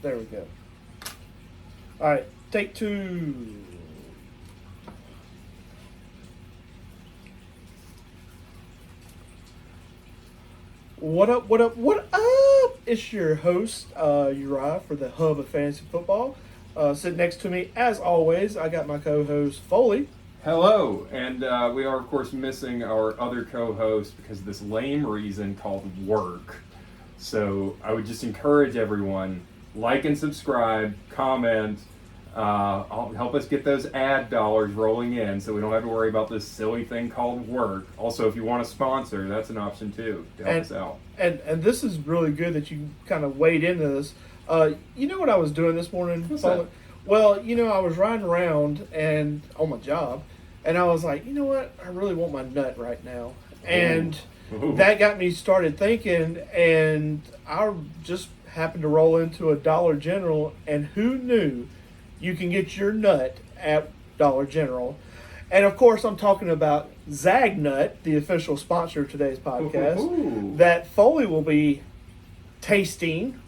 There we go. All right, take two. What up, what up, what up? It's your host, Uriah, for the Hub of Fantasy Football. Sitting next to me, as always, I got my co host, Foley. Hello, and we are, of course, missing our other co-host because of this lame reason called work. So I would just encourage everyone, like and subscribe, comment, help us get those ad dollars rolling in so we don't have to worry about this silly thing called work. Also, if you want to sponsor, that's an option too to help us out. And this is really good that you kind of weighed into this. You know what I was doing this morning? What's that? Well, I was riding around and on my job, and I was like, you know what? I really want my nut right now. And Ooh. that got me started thinking, and I just happened to roll into a Dollar General, and who knew you can get your nut at Dollar General? And of course, I'm talking about Zagnut, the official sponsor of today's podcast, Ooh. that Foley will be tasting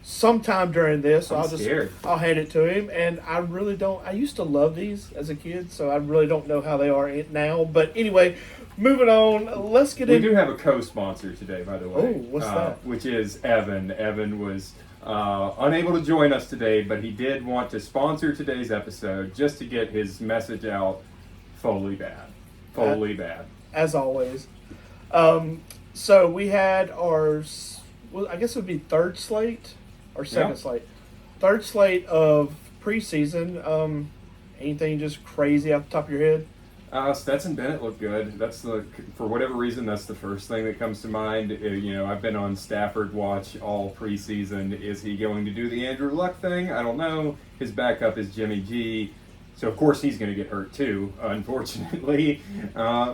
sometime during this. So I'm scared. I'll hand it to him. And I really don't. I used to love these as a kid, so I really don't know how they are now. But anyway, moving on. Let's get We in. do have a co-sponsor today, by the way. Oh, what's that? Which is Evan. Evan was unable to join us today, but he did want to sponsor today's episode just to get his message out. Foley bad. Foley bad. As always. So we had our, well, I guess it would be third slate or second Yeah. slate. Third slate of preseason. Anything just crazy off the top of your head? Stetson Bennett looked good. For whatever reason, that's the first thing that comes to mind. I've been on Stafford watch all preseason. Is he going to do the Andrew Luck thing? I don't know. His backup is Jimmy G. So, of course, he's going to get hurt, too, unfortunately.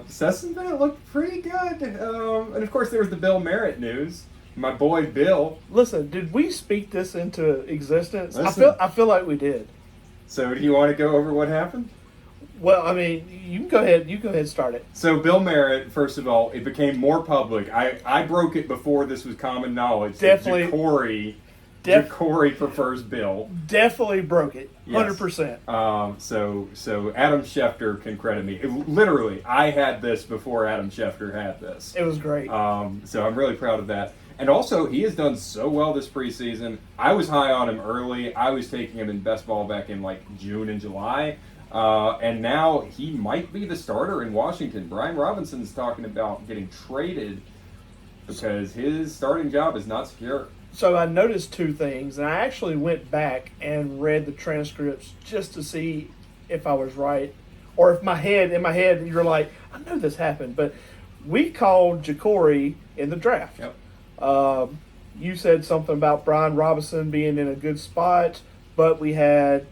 Stetson Bennett looked pretty good. And, of course, there was the Bill Merritt news. My boy, Bill. Listen, did we speak this into existence? Listen. I feel like we did. So, do you want to go over what happened? Well, I mean, you can go ahead. You go ahead and start it. So Bill Merritt, first of all, it became more public. I broke it before this was common knowledge. Definitely. Jacory prefers Bill. Definitely broke it. Yes. 100%. So Adam Schefter can credit me. Literally, I had this before Adam Schefter had this. It was great. So I'm really proud of that. And also, he has done so well this preseason. I was high on him early. I was taking him in best ball back in like June and July. And now he might be the starter in Washington. Brian Robinson's talking about getting traded because his starting job is not secure. So I noticed two things, and I actually went back and read the transcripts just to see if I was right, or if in my head, you're like, I know this happened, but we called Jacory in the draft. Yep. You said something about Brian Robinson being in a good spot, but we had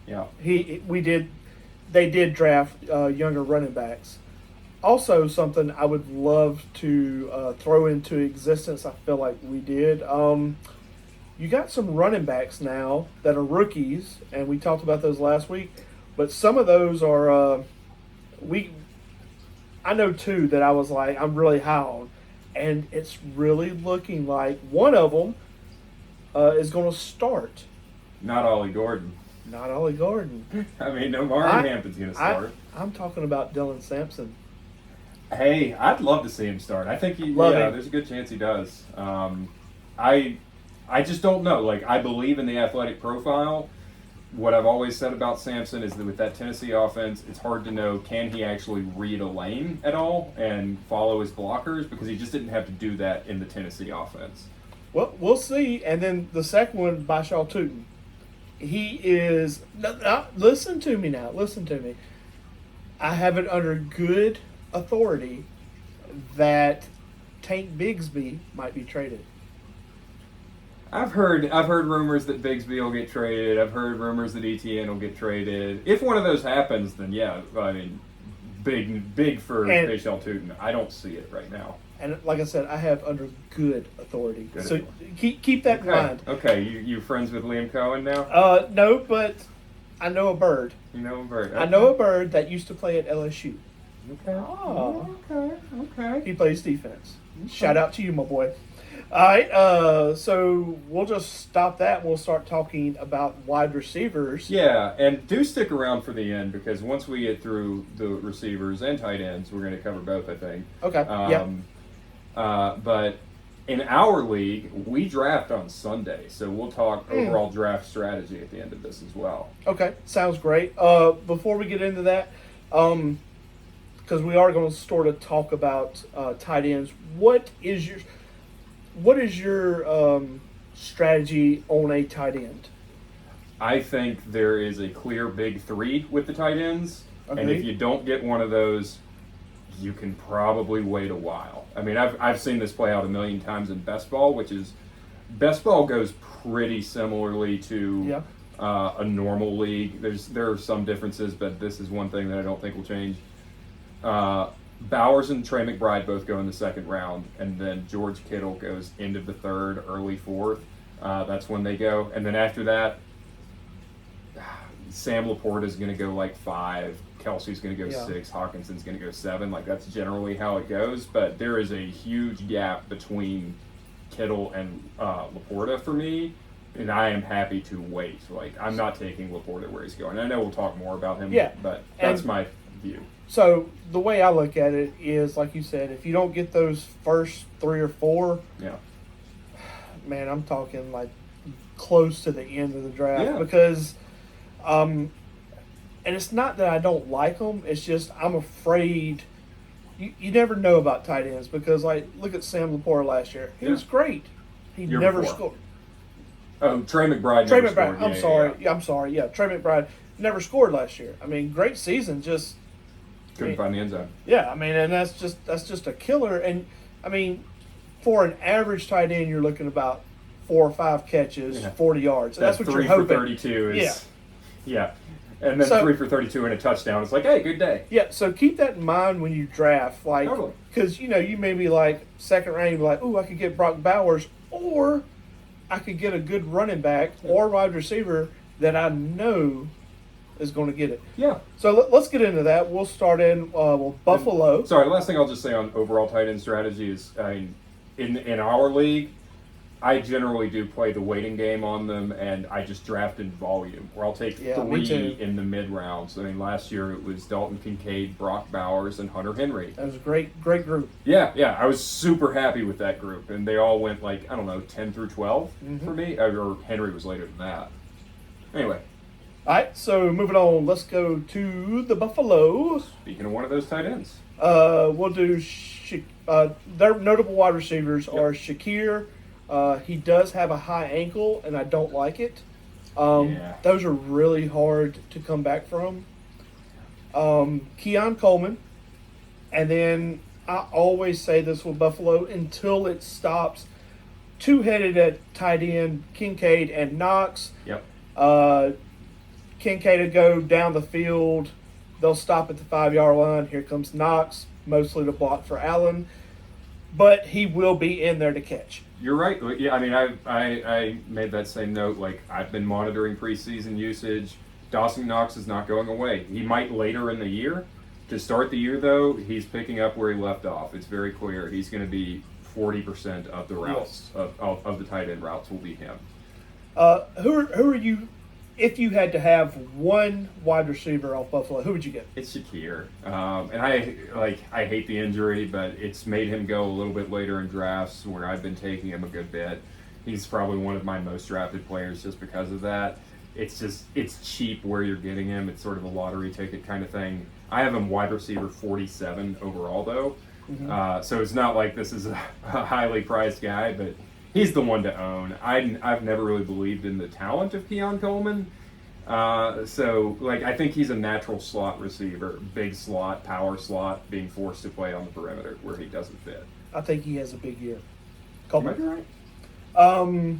Yeah. they did draft younger running backs. Also, something I would love to throw into existence, I feel like we did. You got some running backs now that are rookies, and we talked about those last week. But some of those are I know two that I was like, I'm really high on, and it's really looking like one of them is going to start. Not Ollie Gordon. Not Ollie Gordon. I mean, no, Marvin Hampton's going to start. I'm talking about Dylan Sampson. Hey, I'd love to see him start. I think him. there's a good chance he does. I just don't know. Like, I believe in the athletic profile. What I've always said about Sampson is that with that Tennessee offense, it's hard to know, can he actually read a lane at all and follow his blockers? Because he just didn't have to do that in the Tennessee offense. Well, we'll see. And then the second one, Bashal Tootin. He is listen to me now. Listen to me. I have it under good authority that Tank Bigsby might be traded. I've heard rumors that Bigsby will get traded. I've heard rumors that ETN will get traded. If one of those happens, then yeah, I mean, big for Bashal Tootin. I don't see it right now. And like I said, I have under good authority. Good so authority. keep that in mind. Okay, you friends with Liam Cohen now? No, but I know a bird. You know a bird. I know a bird that used to play at LSU. Okay. Oh. Okay. He plays defense. Shout out to you, my boy. All right, so we'll just stop that. We'll start talking about wide receivers. Yeah, and do stick around for the end because once we get through the receivers and tight ends, we're going to cover both, I think. Okay. But in our league, we draft on Sunday, so we'll talk overall draft strategy at the end of this as well. Okay, sounds great. Before we get into that, because we are going to sort of talk about tight ends, what is your strategy on a tight end? I think there is a clear big three with the tight ends, and if Agreed. you don't get one of those, you can probably wait a while. I mean, I've seen this play out a million times in best ball, which is best ball goes pretty similarly to a normal league. There are some differences, but this is one thing that I don't think will change. Bowers and Trey McBride both go in the second round, and then George Kittle goes end of the third, early fourth. That's when they go, and then after that, Sam Laporta is going to go like 5. Kelsey's going to go 6. Hawkinson's going to go 7. Like that's generally how it goes. But there is a huge gap between Kittle and Laporta for me, and I am happy to wait. Like I'm not taking Laporta where he's going. I know we'll talk more about him. Yeah. But that's my view. So the way I look at it is, like you said, if you don't get those first 3 or 4, man, I'm talking like close to the end of the draft because. And it's not that I don't like them. It's just I'm afraid. You never know about tight ends because, like, look at Sam Laporta last year. He was great. He Year never before. scored. Trey McBride. Trey never McBride. scored. I'm sorry. Yeah, I'm sorry. Yeah, Trey McBride never scored last year. I mean, great season. Just couldn't find the end zone. Yeah, I mean, and that's just a killer. And I mean, for an average tight end, you're looking about 4 or 5 catches, 40 yards. That's what you're hoping. 3 for 32 is. Yeah. And then 3 for 32 and a touchdown. It's like, hey, good day. Yeah, so keep that in mind when you draft. Like, Totally. because, you may be like, second round, you'd be like, ooh, I could get Brock Bowers, or I could get a good running back or wide receiver that I know is going to get it. Yeah. So let's get into that. We'll start in Buffalo. And, sorry, the last thing I'll just say on overall tight end strategy is, I mean, in our league, I generally do play the waiting game on them, and I just draft in volume, where I'll take 3 in the mid rounds. I mean, last year it was Dalton Kincaid, Brock Bowers, and Hunter Henry. That was a great group. Yeah, I was super happy with that group, and they all went like, I don't know, 10 through 12 for me, or Henry was later than that. Anyway. All right, so moving on, let's go to the Buffalo. Speaking of one of those tight ends. We'll do, their notable wide receivers are Shakir. He does have a high ankle, and I don't like it. Those are really hard to come back from. Keon Coleman. And then I always say this with Buffalo until it stops. 2-headed at tight end, Kincaid and Knox. Yep. Kincaid will go down the field. They'll stop at the 5-yard line. Here comes Knox, mostly to block for Allen. But he will be in there to catch. You're right. Yeah, I mean, I made that same note. Like, I've been monitoring preseason usage. Dawson Knox is not going away. He might later in the year. To start the year, though, he's picking up where he left off. It's very clear. He's going to be 40% of the routes, of the tight end routes will be him. Who are you, if you had to have one wide receiver off Buffalo, who would you get? It's Shakir. And I hate the injury, but it's made him go a little bit later in drafts where I've been taking him a good bit. He's probably one of my most drafted players just because of that. It's cheap where you're getting him. It's sort of a lottery ticket kind of thing. I have him wide receiver 47 overall, though. Mm-hmm. So it's not like this is a highly priced guy, but he's the one to own. I've never really believed in the talent of Keon Coleman. I think he's a natural slot receiver, big slot, power slot, being forced to play on the perimeter where he doesn't fit. I think he has a big year. Coleman. You might be right.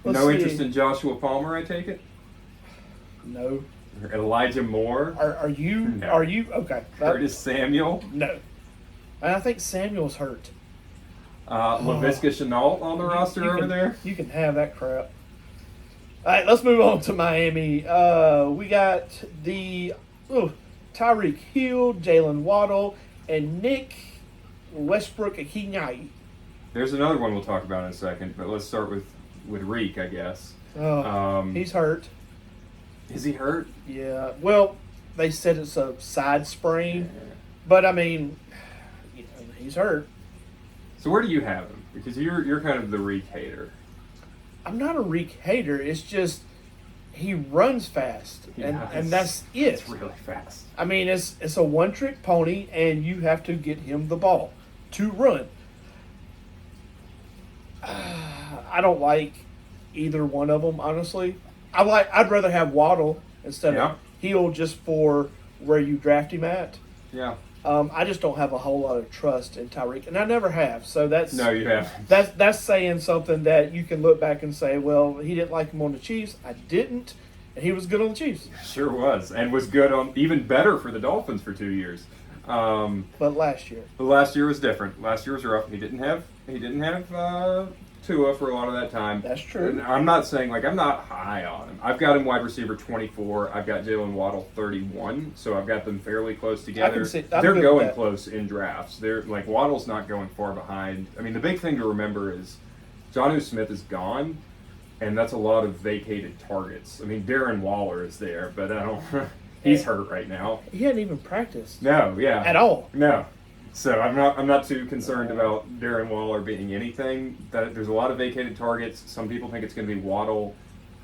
No see. interest in Joshua Palmer, I take it? No. Elijah Moore? Are you? No. Are you? Okay. Curtis Samuel? No. And I think Samuel's hurt. Laviska Chenault on the roster over there? You can have that crap. All right, let's move on to Miami. We got the Tyreek Hill, Jalen Waddle, and Nick Westbrook-Ikhine. There's another one we'll talk about in a second, but let's start with Reek, I guess. He's hurt. Is he hurt? Yeah. Well, they said it's a side sprain, but I mean, he's hurt. So where do you have him? Because you're kind of the Reek hater. I'm not a Reek hater. It's just he runs fast, and that's it. It's really fast. I mean, it's a one-trick pony, and you have to get him the ball to run. I don't like either one of them, honestly. I'd rather have Waddle instead of Hill just for where you draft him at. Yeah. I just don't have a whole lot of trust in Tyreek, and I never have. So No, you haven't. That's saying something that you can look back and say, well, he didn't like him on the Chiefs. I didn't, and he was good on the Chiefs. Sure was, and was good on, even better for the Dolphins for 2 years. But last year, The last year was different. Last year was rough. He didn't have Tua for a lot of that time. That's true. And I'm not saying I'm not high on him. I've got him wide receiver 24. I've got Jalen Waddle 31. So I've got them fairly close together. They're going close in drafts. They're Waddle's not going far behind. I mean, the big thing to remember is Jonnu Smith is gone, and that's a lot of vacated targets. I mean, Darren Waller is there, but I don't. He's hurt right now. he hadn't even practiced. No, yeah, At all. No, so I'm not too concerned about Darren Waller being anything. That there's a lot of vacated targets. Some people think it's going to be Waddle.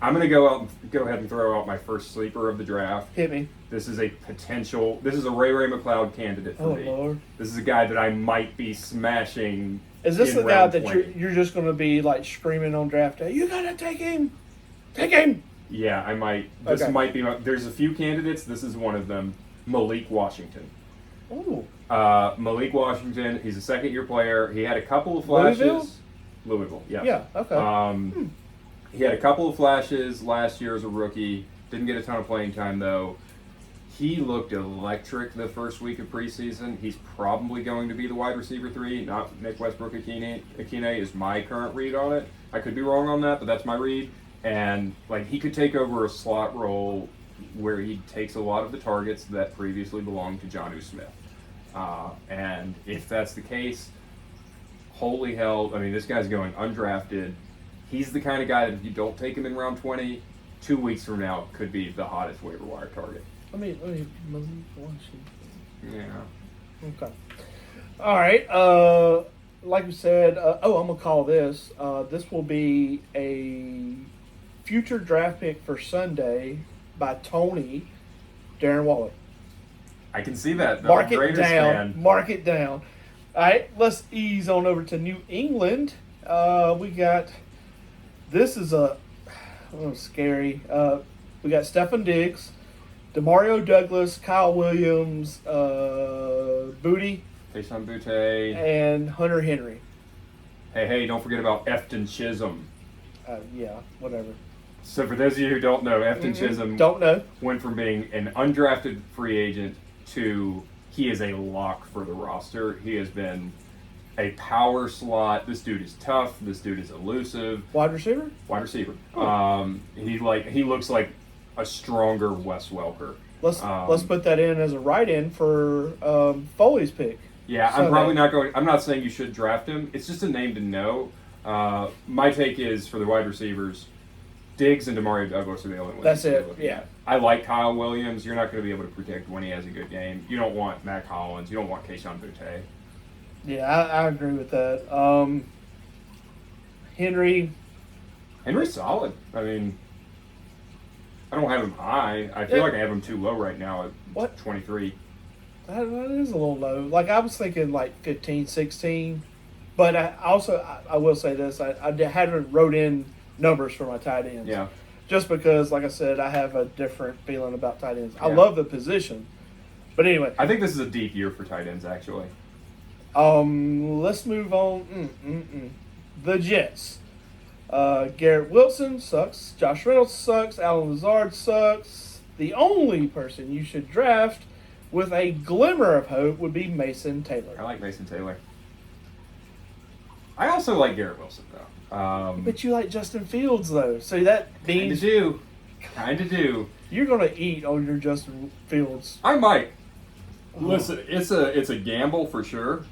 I'm going to go ahead and throw out my first sleeper of the draft. Hit me. This is a Ray McLeod candidate for me. Lord. This is a guy that I might be smashing. Is this in the guy round that 20. you're just going to be like screaming on draft day? You gotta take him. Take him. Yeah, I might. This Okay. might be. There's a few candidates. This is one of them. Malik Washington. Ooh. Malik Washington. He's a second-year player. He had a couple of flashes. Louisville. Yeah. Yeah. Okay. He had a couple of flashes last year as a rookie. Didn't get a ton of playing time though. He looked electric the first week of preseason. He's probably going to be the wide receiver 3, not Nick Westbrook-Akine is my current read on it. I could be wrong on that, but that's my read. And he could take over a slot role where he takes a lot of the targets that previously belonged to Jonnu Smith. And if that's the case, holy hell, I mean, this guy's going undrafted. He's the kind of guy that if you don't take him in round 20, 2 weeks from now could be the hottest waiver wire target. Let me Washington. Yeah. Okay. All right. Like we said, I'm gonna call this. This will be a future draft pick for Sunday by Tony, Darren Waller. I can see that. Mark it Raiders down. fan. Mark it down. All right. Let's ease on over to New England. We got. This is scary. We got Stefon Diggs, Demario Douglas, Kyle Williams, Booty, Kayshon Boutte. and Hunter Henry. Hey, don't forget about Efton Chisholm. Yeah, whatever. So for those of you who don't know, Efton Chisholm Don't know. went from being an undrafted free agent to he is a lock for the roster. He has been a power slot. This dude is tough. This dude is elusive. Wide receiver? Wide receiver. Oh. He looks like a stronger Wes Welker. Let's put that in as a write-in for Foley's pick. Yeah, Sunday. I'm probably not going. I'm not saying you should draft him. It's just a name to know. My take is for the wide receivers, Diggs and Demario Douglas are the only ones. That's you should it, look yeah. at. I like Kyle Williams. You're not going to be able to predict when he has a good game. You don't want Mac Hollins. You don't want Kayshon Boutte. Yeah, I agree with that. Henry's solid. I mean, I don't have him high. I feel like I have him too low right now at What? 23. that is a little low. Like, I was thinking like 15, 16. But I will say this. I haven't wrote in numbers for my tight ends. Yeah. Just because, like I said, I have a different feeling about tight ends. I Yeah. love the position. But anyway, I think this is a deep year for tight ends, actually. let's move on. The Jets. Garrett Wilson sucks. Josh Reynolds sucks. Alan Lazard sucks. The only person you should draft with a glimmer of hope would be Mason I Taylor. like Mason Taylor. I also like Garrett Wilson, though. But you like Justin Fields, though. So that means Kind of do. you're going to eat on your Justin Fields. I might. Listen, it's a gamble for sure.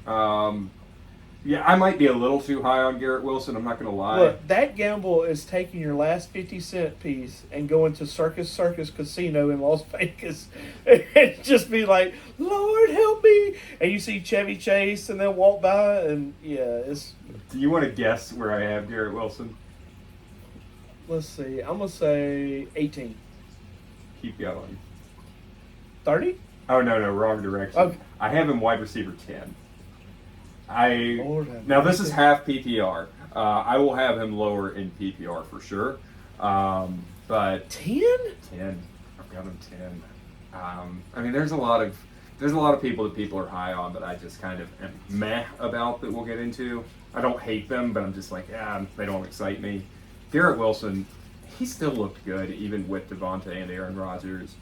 Yeah, I might be a little too high on Garrett Wilson. I'm not going to lie. Look, that gamble is taking your last 50-cent piece and going to Circus Circus Casino in Las Vegas and just be like, Lord help me. And you see Chevy Chase and then walk by and it's. Do you want to guess where I have Garrett Wilson? Let's see. I'm going to say 18. Keep going. 30? Oh, no, wrong direction. Okay. I have him wide receiver 10. Lord have Now, this mercy. is half PPR. I will have him lower in PPR for sure. But 10? 10. I've got him 10. I mean, there's a lot of people that people are high on that I just kind of am meh about that we'll get into. I don't hate them, but I'm just like, they don't excite me. Garrett Wilson, he still looked good even with Devontae and Aaron Rodgers.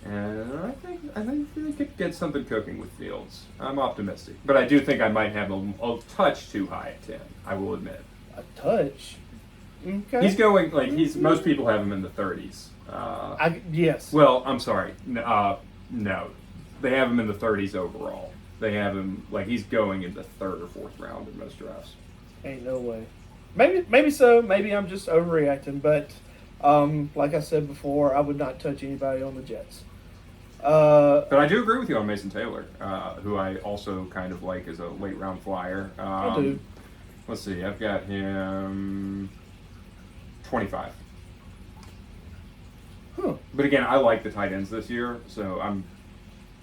And I think they could get something cooking with Fields. I'm optimistic. But I do think I might have a touch too high at 10, I will admit. A touch? Okay. He's going, most people have him in the 30s. Yes. Well, I'm sorry. No. They have him in the 30s overall. They have him, he's going in the third or fourth round in most drafts. Ain't no way. Maybe so. Maybe I'm just overreacting. But like I said before, I would not touch anybody on the Jets. But I do agree with you on Mason Taylor, who I also kind of like as a late round flyer. I do. Let's see. I've got him 25. Huh. But again, I like the tight ends this year, so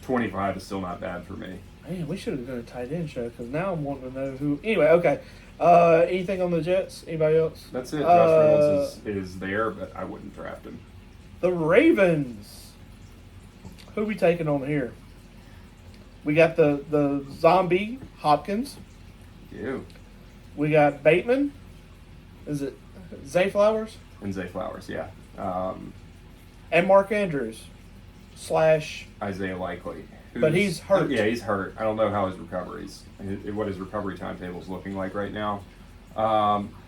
25 is still not bad for me. Man, we should have done a tight end show because now I'm wanting to know who. Anyway, okay. Anything on the Jets? Anybody else? That's it. Josh Reynolds is there, but I wouldn't draft him. The Ravens. Who we taking on here? We got the zombie Hopkins. You. We got Bateman. Is it Zay Flowers? And Zay Flowers, yeah. And Mark Andrews / Isaiah Likely. But he's hurt. Yeah, he's hurt. I don't know how what his recovery timetable is looking like right now.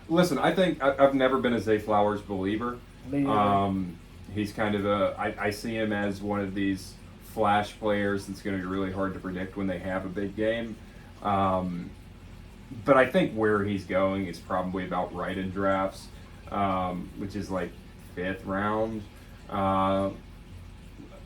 Listen, I think I've never been a Zay Flowers believer. Me either. He's kind of I see him as one of these flash players that's going to be really hard to predict when they have a big game. But I think where he's going is probably about right in drafts, which is like 5th round.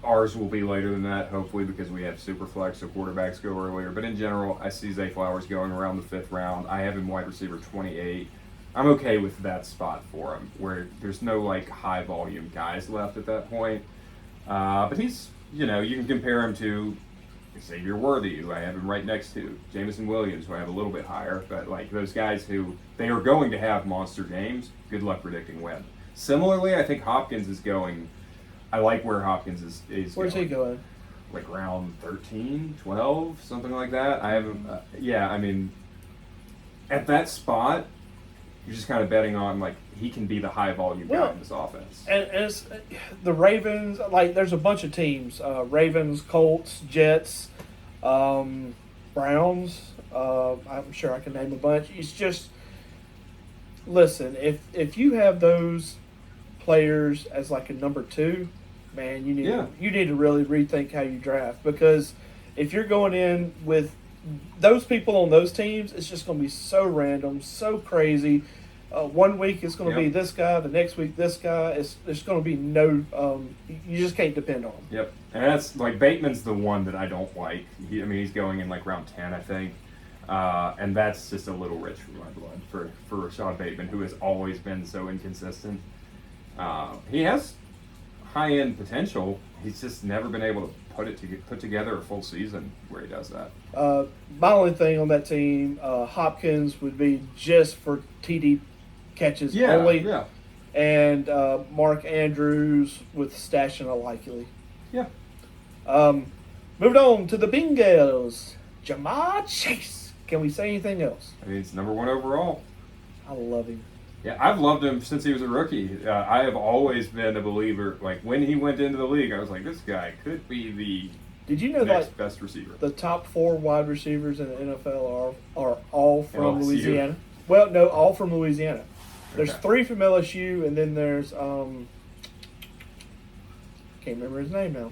Ours will be later than that, hopefully, because we have super flex, so quarterbacks go earlier. But in general, I see Zay Flowers going around the 5th round. I have him wide receiver 28. I'm okay with that spot for him, where there's no high volume guys left at that point. But he's, you can compare him to Xavier Worthy, who I have him right next to, Jameson Williams, who I have a little bit higher. But those guys who they are going to have monster games. Good luck predicting when. Similarly, I think Hopkins is going. I like where Hopkins is Where's going. he going? Round 13, 12, something like that. I have him. I mean, at that spot, you're just kind of betting on he can be the high volume guy in this offense. And it's the Ravens. There's a bunch of teams: Ravens, Colts, Jets, Browns. I'm sure I can name a bunch. It's just listen. If you have those players as a number 2, man, you need to really rethink how you draft, because if you're going in with those people on those teams, it's just going to be so random, so crazy. One week it's going to be this guy, the next week this guy. There's going to be no. You just can't depend on him. Yep, and that's Bateman's the one that I don't like. He's going in round 10, I think, and that's just a little rich for my blood for Rashad Bateman, who has always been so inconsistent. He has high-end potential. He's just never been able to put together a full season where he does that. My only thing on that team, Hopkins would be just for TD catches only. Yeah. And Mark Andrews with stashing a Likely. Yeah. Moved on to the Bengals. Jamar Chase. Can we say anything else? I mean, it's number 1 overall. I love him. Yeah, I've loved him since he was a rookie. I have always been a believer. When he went into the league, I was like, this guy could be the Did you know next best receiver. The top 4 wide receivers in the NFL are all from LSU. Louisiana? Well, no, all from Louisiana. There's Okay. 3 from LSU, and then there's can't remember his name now.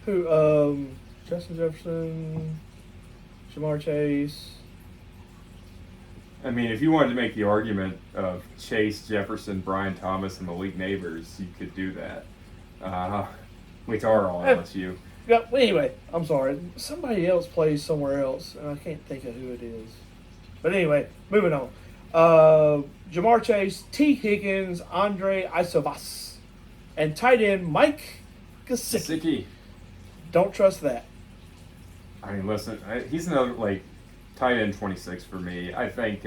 Who? Justin Jefferson, Jamar Chase. I mean, if you wanted to make the argument of Chase, Jefferson, Brian Thomas, and Malik Neighbors, you could do that. Which are all LSU. Yeah, well, anyway, I'm sorry. Somebody else plays somewhere else, and I can't think of who it is. But anyway, moving on. Jamar Chase, T. Higgins, Andre Isovas, and tight end Mike Gesicki. Gesicki. Don't trust that. I mean, listen, he's another, like, tight end 26 for me. I think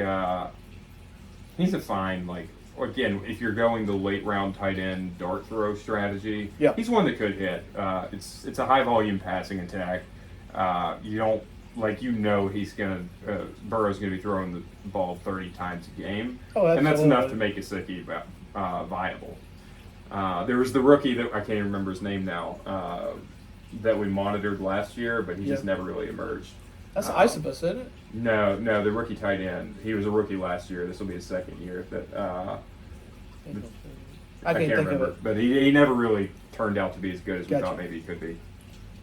he's a fine, like, again, if you're going the late round tight end dart throw strategy, Yeah. he's one that could hit. It's a high volume passing attack. You don't, like, he's going to, Burrow's going to be throwing the ball 30 times a game. Oh, and that's enough to absolutely. make Gesicki viable. There was the rookie that I can't even remember his name now, that we monitored last year, but he just Yeah. never really emerged. That's Isovas, isn't it? No, the rookie tight end. He was a rookie last year. This will be his second year. That I can't think of remember. it. But he never really turned out to be as good as we Gotcha. thought maybe he could be.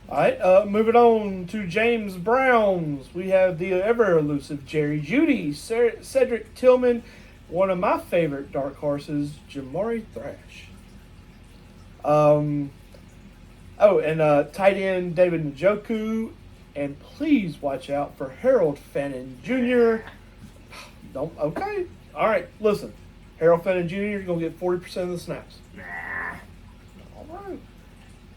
All right, moving on to James Browns. We have the ever elusive Jerry Jeudy, Cedric Tillman, one of my favorite dark horses, Jamari Thrash. Tight end David Njoku, and please watch out for Harold Fannin Jr. Don't. Okay, all right. Listen, Harold Fannin Jr. You're gonna get 40% of the snaps. Nah. All right.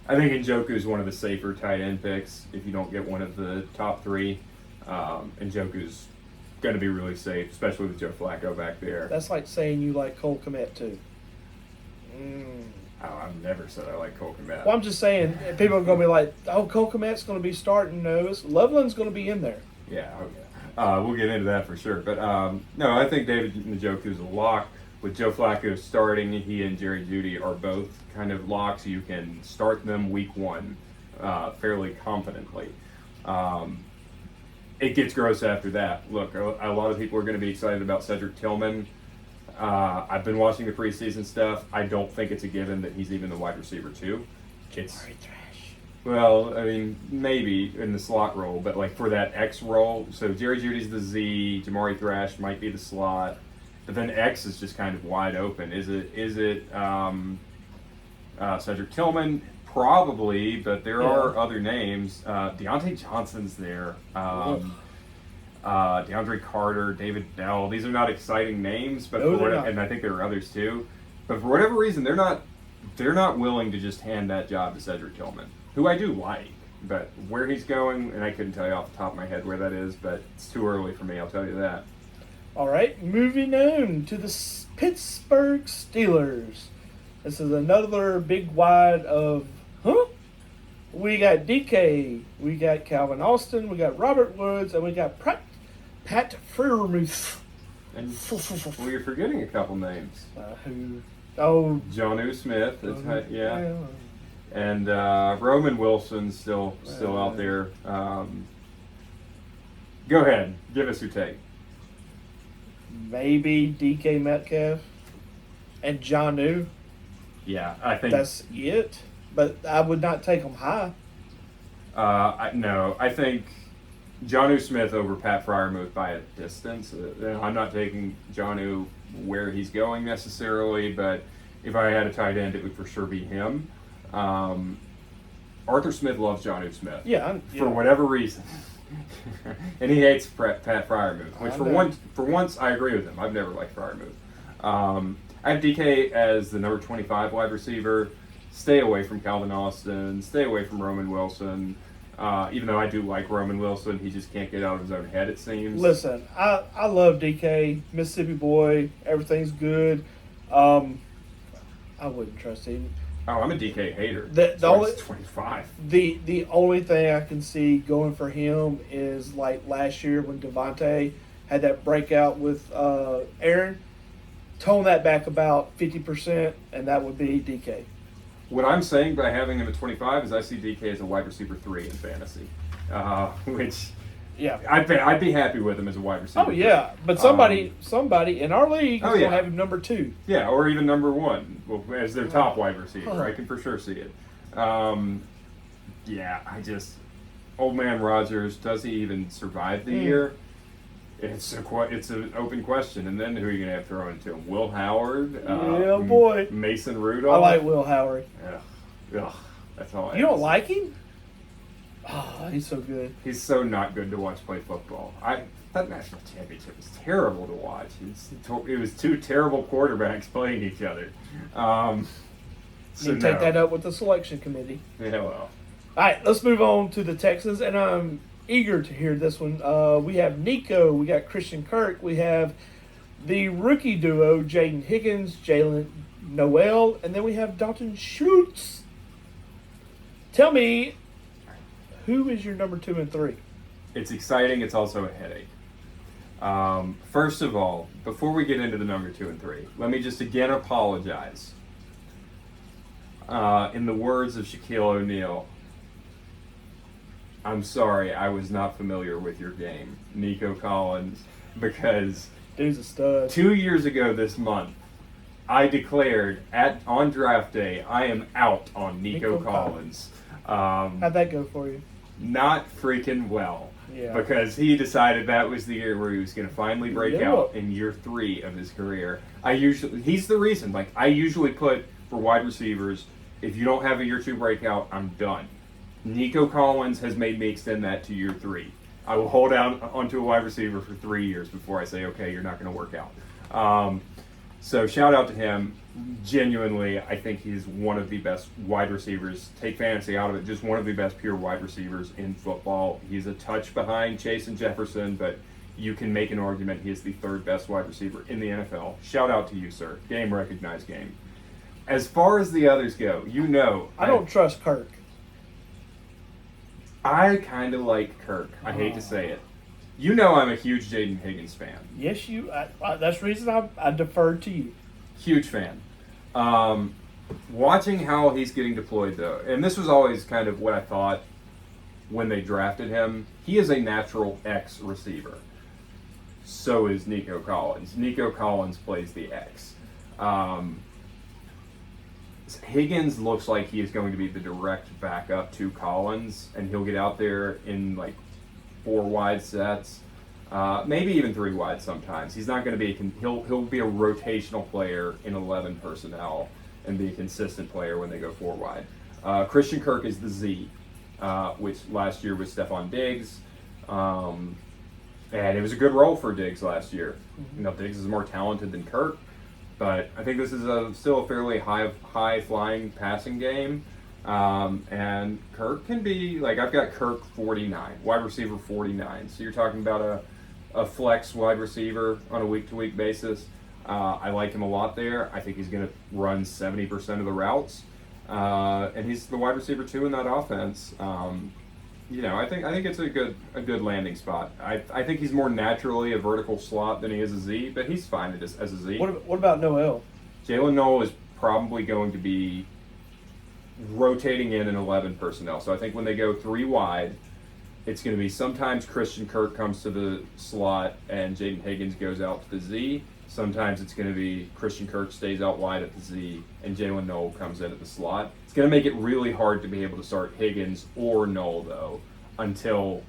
I think Njoku is one of the safer tight end picks if you don't get one of the top three. Njoku's going to be really safe, especially with Joe Flacco back there. That's like saying you like Cole Kmet too. Oh, I've never said I like Cole Kmet. Well, I'm just saying, people are going to be like, oh, Cole Kmet's going to be starting. No, Loveland's going to be in there. Yeah, okay. We'll get into that for sure. But no, I think David Njoku is a lock. With Joe Flacco starting, he and Jerry Jeudy are both kind of locks. You can start them week one fairly confidently. It gets gross after that. Look, a lot of people are going to be excited about Cedric Tillman. I've been watching the preseason stuff. I don't think it's a given that he's even the wide receiver too. It's Jamari Thrash. Well, I mean, maybe in the slot role, but like for that X role, so Jerry Judy's the Z, Jamari Thrash might be the slot, but then X is just kind of wide open. Is it Cedric Tillman? Probably, but there are other names. Deontay Johnson's there. DeAndre Carter, David Bell. These are not exciting names, but No, they're not. and I think there are others too. But for whatever reason, they're not willing to just hand that job to Cedric Tillman, who I do like. But where he's going, and I couldn't tell you off the top of my head where that is, but it's too early for me, I'll tell you that. All right, moving on to the Pittsburgh Steelers. This is another big wide of, We got DK, we got Calvin Austin, we got Robert Woods, and we got Pat Freiermuth. And well, you're forgetting a couple names. Who? Oh, Jonnu Smith, yeah. And Roman Wilson's still out there. Go ahead, give us your take. maybe DK Metcalf and Jonnu. Yeah, I think That's it. But I would not take them high. I think Jonnu Smith over Pat Freiermuth by a distance. I'm not taking Jonnu where he's going necessarily, but if I had a tight end, it would for sure be him. Arthur Smith loves Jonnu Smith. Yeah. For whatever reason. And he hates Pat Freiermuth, which for once I agree with him. I've never liked Freiermuth. I have DK as the number 25 wide receiver. Stay away from Calvin Austin. Stay away from Roman Wilson. Even though I do like Roman Wilson, he just can't get out of his own head, it seems. Listen, I love DK, Mississippi boy. Everything's good. I wouldn't trust him. Oh, I'm a DK hater. The only 25. the only thing I can see going for him is like last year when Devontae had that breakout with Aaron. Tone that back about 50%, and that would be DK. What I'm saying by having him at 25 is I see DK as a wide receiver 3 in fantasy, which Yeah. I'd be happy with him as a wide receiver. Oh yeah, but somebody in our league is Oh, gonna yeah. have him number 2. Yeah, or even number 1 as their top wide receiver. I can for sure see it. Old man Rodgers, does he even survive the year? It's an open question. And then who are you going to have thrown to him? Will Howard? Yeah, boy. Mason I Rudolph? like Will Howard. Ugh, that's all I You have don't to say. like him? Oh, he's so good. He's so not good to watch play football. That national championship was terrible to watch. It was two terrible quarterbacks playing each other. So You take no. that up with the selection committee. Yeah, well. All right, let's move on to the Texans, and I'm eager to hear this one. We have Nico, we got Christian Kirk, we have the rookie duo, Jaden Higgins, Jalen Noel, and then we have Dalton Schultz. Tell me, who is your number 2 and 3? It's exciting. It's also a headache. First of all, before we get into the number 2 and 3, let me just again apologize. In the words of Shaquille O'Neal, I'm sorry I was not familiar with your game, Nico Collins, because Dude's a stud. 2 years ago this month, I declared on draft day I am out on Nico Nico Collins. How'd that go for you? Not freaking well. Yeah. Because he decided that was the year where he was going to finally break Yeah. out in year 3 of his career. He's the reason. Like, I usually put for wide receivers, if you don't have a year 2 breakout, I'm done. Nico Collins has made me extend that to year 3. I will hold out onto a wide receiver for 3 years before I say, okay, you're not going to work out. So shout out to him. Genuinely, I think he's one of the best wide receivers. Take fantasy out of it, just one of the best pure wide receivers in football. He's a touch behind Chase and Jefferson, but you can make an argument he is the 3rd best wide receiver in the NFL. Shout out to you, sir. Game recognized game. As far as the others go, I don't trust Kirk. I kind of like Kirk. I hate to say it. I'm a huge Jaden Higgins fan. Yes, that's the reason I deferred to you. Huge fan. Watching how he's getting deployed, though, and this was always kind of what I thought when they drafted him. He is a natural X receiver. So is Nico Collins. Nico Collins plays the X. Higgins looks like he is going to be the direct backup to Collins, and he'll get out there in like 4 wide sets, maybe even 3 wide sometimes. He's not going to be he'll be a rotational player in 11 personnel and be a consistent player when they go 4 wide. Christian Kirk is the Z, which last year was Stephon Diggs, and it was a good role for Diggs last year. Diggs is more talented than Kirk, but I think this is still a fairly high flying passing game. And Kirk can be, like, I've got Kirk 49, wide receiver 49. So you're talking about a flex wide receiver on a week-to-week basis. I like him a lot there. I think he's going to run 70% of the routes. And he's the wide receiver 2 in that offense. I think it's a good landing spot. I think he's more naturally a vertical slot than he is a Z, but he's fine as a Z. What about Noel? Jalen Noel is probably going to be rotating in 11 personnel. So I think when they go 3 wide, it's going to be sometimes Christian Kirk comes to the slot and Jaden Higgins goes out to the Z. Sometimes it's going to be Christian Kirk stays out wide at the Z and Jalen Noel comes in at the slot. It's going to make it really hard to be able to start Higgins or Noel, though, until,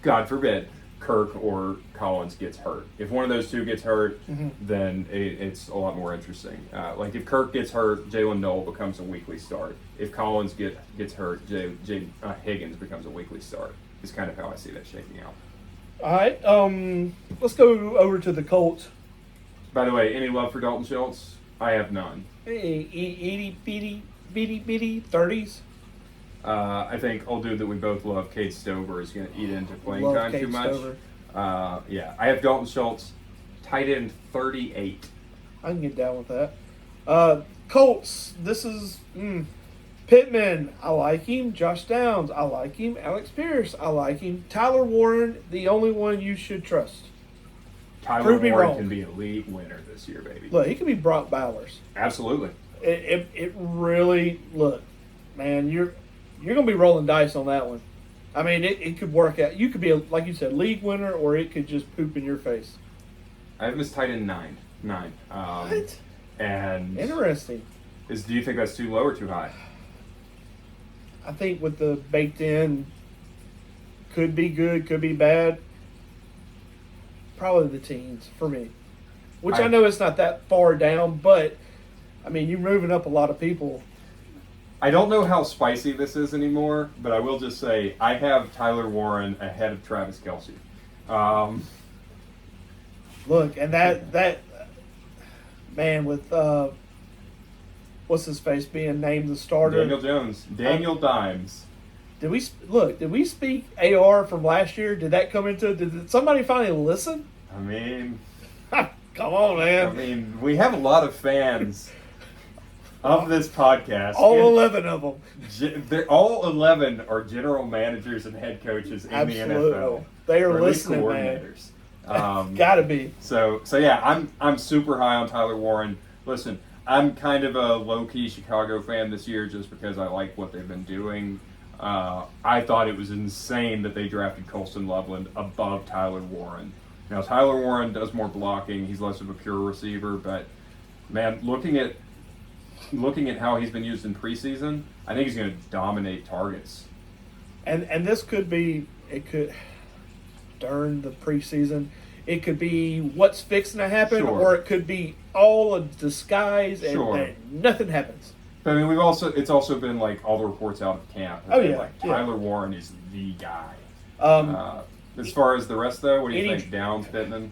God forbid, Kirk or Collins gets hurt. If one of those 2 gets hurt, then it's a lot more interesting. Like if Kirk gets hurt, Jalen Noel becomes a weekly start. If Collins gets hurt, Higgins becomes a weekly start. Is kind of how I see that shaking out. All right, let's go over to the Colts. By the way, any love for Dalton Schultz? I have none. Hey, itty bitty 30s. I think old dude that we both love, Cade Stover, is going to eat into playing Love time Cade too much. Stover. I have Dalton Schultz, tight end 38. I can get down with that. Colts, this is Pittman, I like him. Josh Downs, I like him. Alex Pierce, I like him. Tyler Warren, the only one you should trust. Tyler Prove me Warren wrong. can be a league winner this year, baby. Look, he could be Brock Bowers. Absolutely. It really, look, man, you're gonna be rolling dice on that one. I mean, it could work out. You could be like you said, league winner, or it could just poop in your face. I have him as tight end 9. What? And Interesting. do you think that's too low or too high? I think with the baked in, could be good, could be bad. probably the teens for me. Which I I- know it's not that far down, but I mean, you're moving up a lot of people. I don't know how spicy this is anymore, but I will just say I have Tyler Warren ahead of Travis Kelce. Look, and that man with what's his face being named the starter. Daniel Jones, Daniel Dimes. Did we look? Did we speak AR from last year? Did that come into? Did somebody finally listen? I mean, Come on, man! we have a lot of fans of this podcast. All And 11 of them. they're all 11 are general managers and head coaches in Absolutely, the NFL. they are Or at least listening, man. coordinators. Gotta be. So yeah, I'm super high on Tyler Warren. Listen, I'm kind of a low key Chicago fan this year just because I like what they've been doing. I thought it was insane that they drafted Colston Loveland above Tyler Warren. Now Tyler Warren does more blocking; he's less of a pure receiver. But man, looking at how he's been used in preseason, I think he's going to dominate targets. And this could be, it could, during the preseason, it could be what's fixing to happen, Sure. or it could be all a disguise and, Sure. and nothing happens. But I mean, it's also been like all the reports out of camp. have Oh, been yeah, like yeah. Tyler Warren is the guy. Um, As far as the rest, though, what do you Any- think? Downs, Pittman?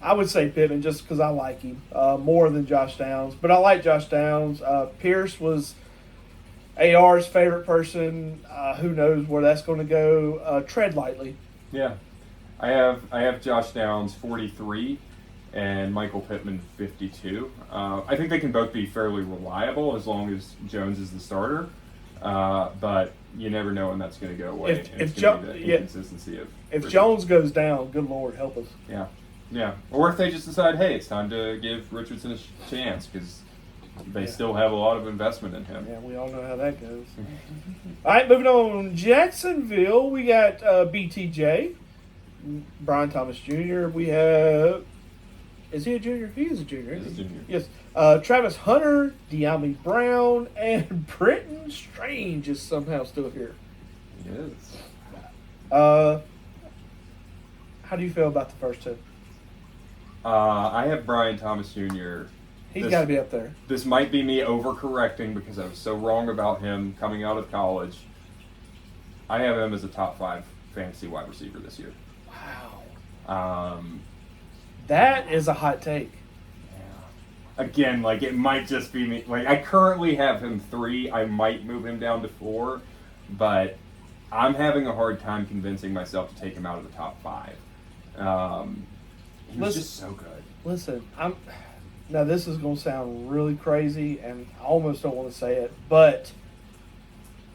I would say Pittman just because I like him more than Josh Downs. But I like Josh Downs. Pierce was AR's favorite person. Who knows where that's going to go? Tread lightly. Yeah, I have Josh Downs 43 and Michael Pittman 52. I think they can both be fairly reliable as long as Jones is the starter. But you never know when that's going to go away. If and it's Jo- going to be the yeah. inconsistency of If Richard. Jones goes down, good Lord, help us. Yeah. Or if they just decide, hey, it's time to give Richardson a chance because they Yeah. still have a lot of investment in him. Yeah, we all know how that goes. All right, moving on. Jacksonville, we got BTJ, Brian Thomas Jr. We have, is he a junior? He is a junior. He's a isn't he? junior. Yes. Travis Hunter, De'Ami Brown, and Britton Strange is somehow still here. He is. How do you feel about the first two? I have Brian Thomas Jr. He's This- got to be up there. This might be me overcorrecting because I was so wrong about him coming out of college. I have him as a top 5 fantasy wide receiver this year. Wow. Um, That is a hot take. Again, like it might just be me. Like I currently have him 3. I might move him down to 4, but I'm having a hard time convincing myself to take him out of the top 5. He was Listen- just so good. Listen, now this is going to sound really crazy, and I almost don't want to say it, but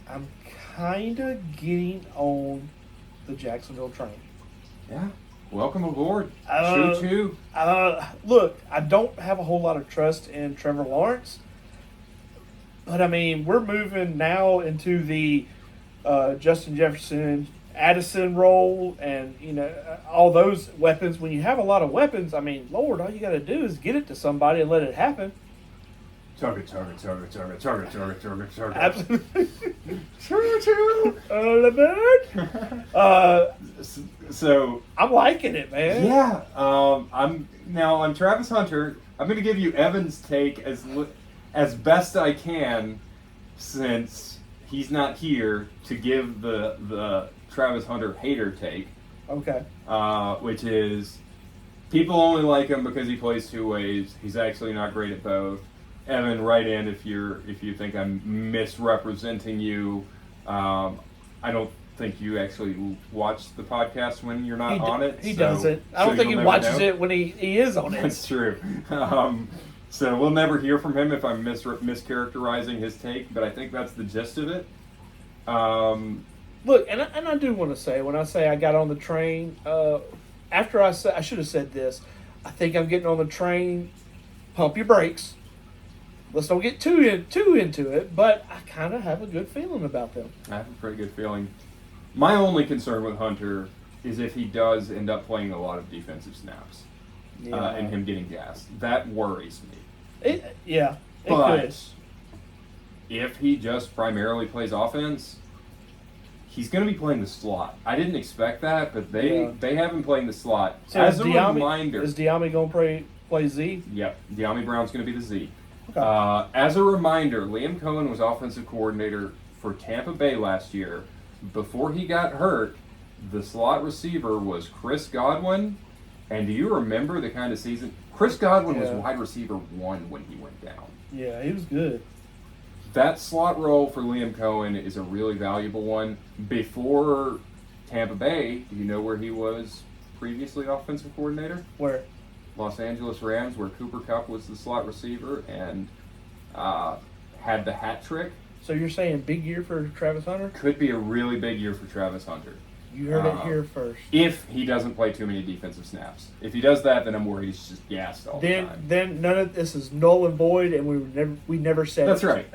I'm kind of getting on the Jacksonville train. Yeah. Welcome aboard. Uh, Choo-choo. Look, I don't have a whole lot of trust in Trevor Lawrence, but I mean, we're moving now into the Justin Jefferson, Addison role, and all those weapons. When you have a lot of weapons, I mean, Lord, all you got to do is get it to somebody and let it happen. Target, target, target, target, target, target, target, target. Absolutely. Choo-choo. So I'm liking it, man. yeah, I'm now on Travis Hunter. I'm going to give you Evan's take as best I can, since he's not here to give the Travis Hunter hater take, Okay. which is people only like him because he plays 2 ways. He's actually not great at both. Evan, write in if you think I'm misrepresenting you. I don't think you actually watch the podcast when you're not on it. He so- doesn't. I so don't think he you'll never watches know. it when he is on it. That's true. So we'll never hear from him if I'm mischaracterizing his take, but I think that's the gist of it. Look, and I do want to say, when I say I got on the train, after I should have said this. I think I'm getting on the train. Pump your brakes. Let's don't get too into it, but I kind of have a good feeling about them. I have a pretty good feeling. My only concern with Hunter is if he does end up playing a lot of defensive snaps and him getting gassed. That worries me. It But could. if he just primarily plays offense, he's going to be playing the slot. I didn't expect that, but they have him playing the slot. So As is a De'Ami, reminder, is De'Ami going to play Z? yep, De'Ami Brown's going to be the Z. Okay. As a reminder, Liam Cohen was offensive coordinator for Tampa Bay last year. Before he got hurt, the slot receiver was Chris Godwin. And do you remember the kind of season? Chris Godwin was wide receiver 1 when he went down. Yeah, he was good. That slot role for Liam Cohen is a really valuable one. Before Tampa Bay, do you know where he was previously offensive coordinator? Where? Los Angeles Rams, where Cooper Kupp was the slot receiver and had the hat trick. So you're saying big year for Travis Hunter? Could be a really big year for Travis Hunter. You heard it here first. If he doesn't play too many defensive snaps. If he does that, then I'm worried he's just gassed all the time. Then none of this is null and void, and we never said That's it. right.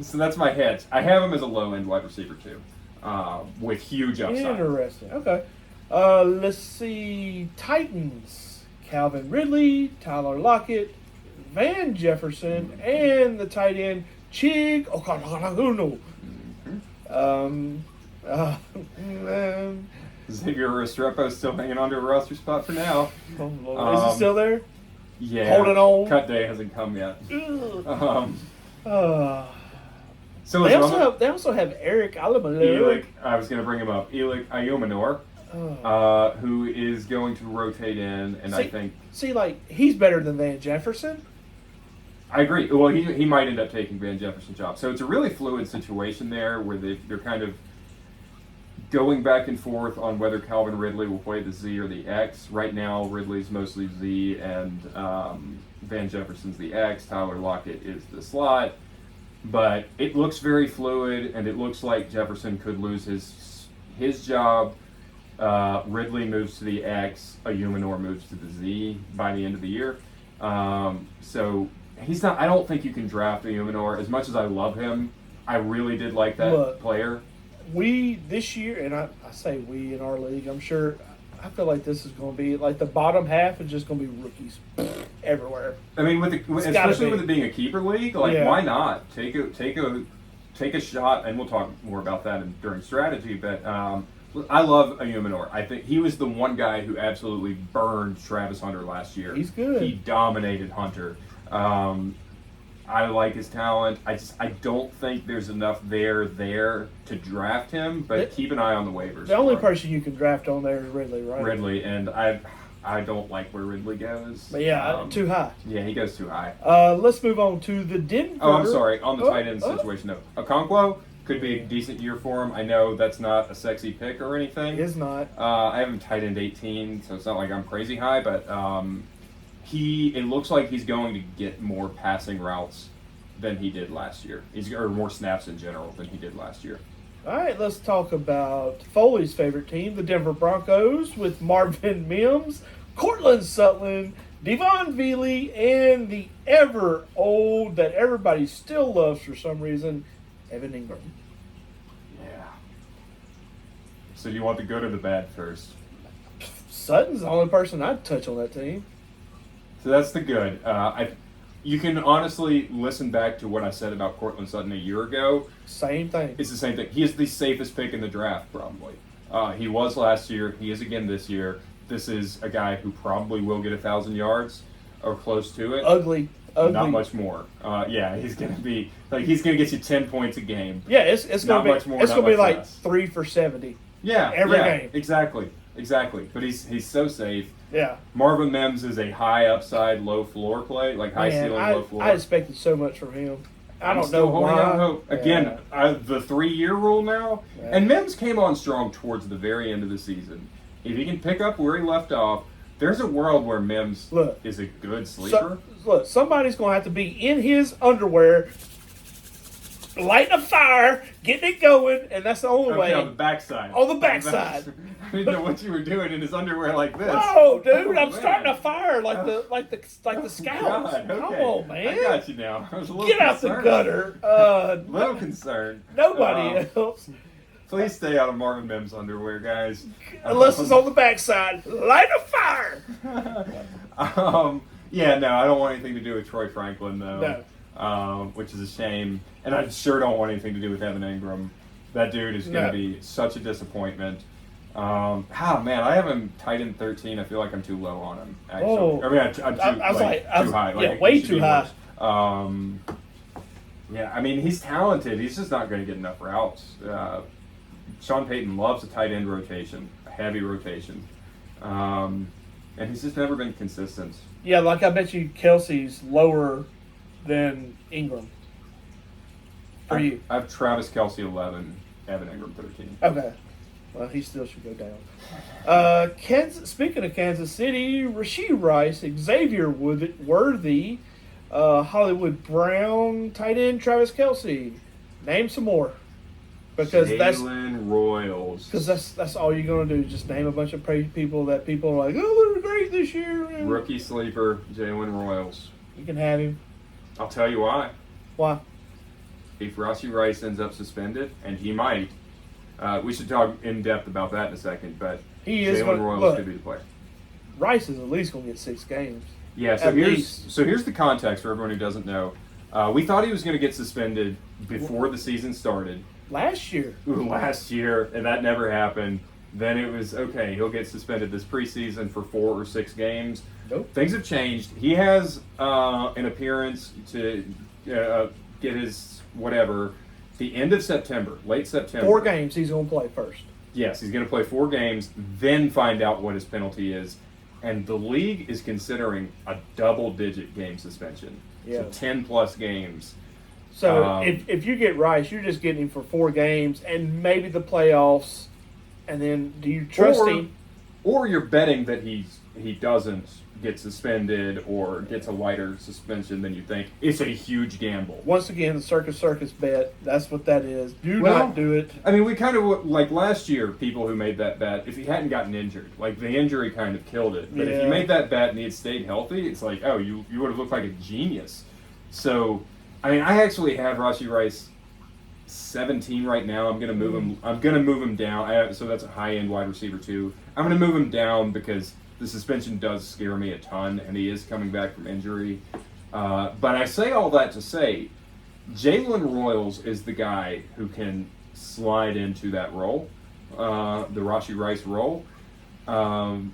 So that's my hedge. I have him as a low-end wide receiver, too, with huge upside. Interesting. Okay. Let's see. Titans. Calvin Ridley, Tyler Lockett, Van Jefferson, and the tight end Chig Okonkwo. Xavier Restrepo still hanging on to a roster spot for now. Is he still there? Yeah. Holding on? Cut day hasn't come yet. So They also have Eric Alomalo. Elik, I was going to bring him up. Elik Ayumanor, who is going to rotate in, and I think... See, like, he's better than Van Jefferson. I agree. Well, he might end up taking Van Jefferson's job. So it's a really fluid situation there where they're kind of going back and forth on whether Calvin Ridley will play the Z or the X. Right now, Ridley's mostly Z, and Van Jefferson's the X. Tyler Lockett is the slot. But it looks very fluid, and it looks like Jefferson could lose his job. Ridley moves to the X. Ayumanor moves to the Z by the end of the year. So he's not. I don't think you can draft Ayumanor. As much as I love him, I really did like that player. We this year, and I say we in our league, I'm sure. I feel like this is going to be like the bottom half is just going to be rookies everywhere. I mean, especially with it being a keeper league, why not take a shot? And we'll talk more about that during strategy. But I love Ayumanor. I think he was the one guy who absolutely burned Travis Hunter last year. He's good. He dominated Hunter. I like his talent. I don't think there's enough there to draft him, but keep an eye on the waivers. The only person you can draft on there is Ridley, right? Ridley, and I don't like where Ridley goes. But yeah, too high. Yeah, he goes too high. Let's move on to the Denver. Oh, I'm sorry. On the tight end situation, though. Okonkwo could be a decent year for him. I know that's not a sexy pick or anything. It is not. I have him tight end 18, so it's not like I'm crazy high, but it looks like he's going to get more passing routes than he did last year. Or more snaps in general than he did last year. All right, let's talk about Foley's favorite team, the Denver Broncos, with Marvin Mims, Cortland Sutton, Devon Veely, and the ever old that everybody still loves for some reason, Evan Ingram. Yeah. So you want the good or the bad first? Sutton's the only person I'd touch on that team. So that's the good. You can honestly listen back to what I said about Cortland Sutton a year ago. Same thing. It's the same thing. He is the safest pick in the draft, probably. He was last year. He is again this year. This is a guy who probably will get 1,000 yards or close to it. Ugly. Not much more. Yeah, he's gonna get you 10 points a game. Yeah, it's gonna be much more, it's not gonna be much like less. 3 for 70. Yeah, every game. Exactly. But he's so safe. Yeah. Marvin Mims is a high upside, low floor play, like high ceiling, low floor. I expected so much from him. I don't still know holding why. out hope. Again, the 3-year rule now, and Mims came on strong towards the very end of the season. If he can pick up where he left off, there's a world where Mims is a good sleeper. Somebody's going to have to be in his underwear, lighting a fire, getting it going, and that's the only way. On the backside. On the backside. I didn't know what you were doing in his underwear like this. Oh, dude, I'm starting a fire like the scouts. God, okay. Come on, man. I got you now. I was a little Get out concerned. the gutter. Little concerned. Nobody else. Please stay out of Marvin Mims' underwear, guys. Unless it's on the backside. Light a fire. Yeah, no, I don't want anything to do with Troy Franklin, though. No. Which is a shame. And I sure don't want anything to do with Evan Ingram. That dude is going No. to be such a disappointment. Man, I have him tight end 13. I feel like I'm too low on him. Actually, Oh. I mean, I'm too, I was like, like, too high. yeah, Like, way he should too be high. worse. Yeah, I mean, he's talented. He's just not going to get enough routes. Sean Payton loves a tight end rotation, a heavy rotation, and he's just never been consistent. Yeah, like I bet you Kelsey's lower than Ingram. For you. I have Travis Kelce 11, Evan Ingram 13. Okay. Well, he still should go down. Speaking of Kansas City, Rashee Rice, Xavier Worthy, Hollywood Brown, tight end Travis Kelce. Name some more. Because Jalen Royals. that's all you're gonna do. Just name a bunch of people that people are like, oh, they're great this year. Rookie sleeper, Jalen Royals. You can have him. I'll tell you why. Why? If Rashee Rice ends up suspended, and he might, we should talk in depth about that in a second. But He is Jalen gonna- Royals look. could be the player. Rice is at least gonna get 6 games. Yeah. At least. So here's the context for everyone who doesn't know. We thought he was going to get suspended before the season started Last year. last year, and that never happened. Then it was okay. He'll get suspended this preseason for 4 or 6 games. Nope. Things have changed. He has an appearance to get his whatever the end of September, late September. 4 games he's gonna play first. Yes, he's going to play 4 games, then find out what his penalty is. And the league is considering a double-digit game suspension. Yeah. So 10-plus games. So if you get Rice, you're just getting him for 4 games and maybe the playoffs. And then do you trust him? Or you're betting that he doesn't get suspended or gets a lighter suspension than you think. It's a huge gamble. Once again, the circus bet. That's what that is. Do Well, not do it. I mean, we kind of, like last year, people who made that bet, if he hadn't gotten injured, like the injury kind of killed it. But if Yeah. you made that bet and he had stayed healthy, it's like, oh, you would have looked like a genius. So, I mean, I actually have Rashee Rice 17 right now. I'm gonna move him. I'm gonna move him down. So that's a high-end wide receiver too. I'm gonna move him down because the suspension does scare me a ton, and he is coming back from injury. But I say all that to say, Jalen Royals is the guy who can slide into that role, the Rashee Rice role.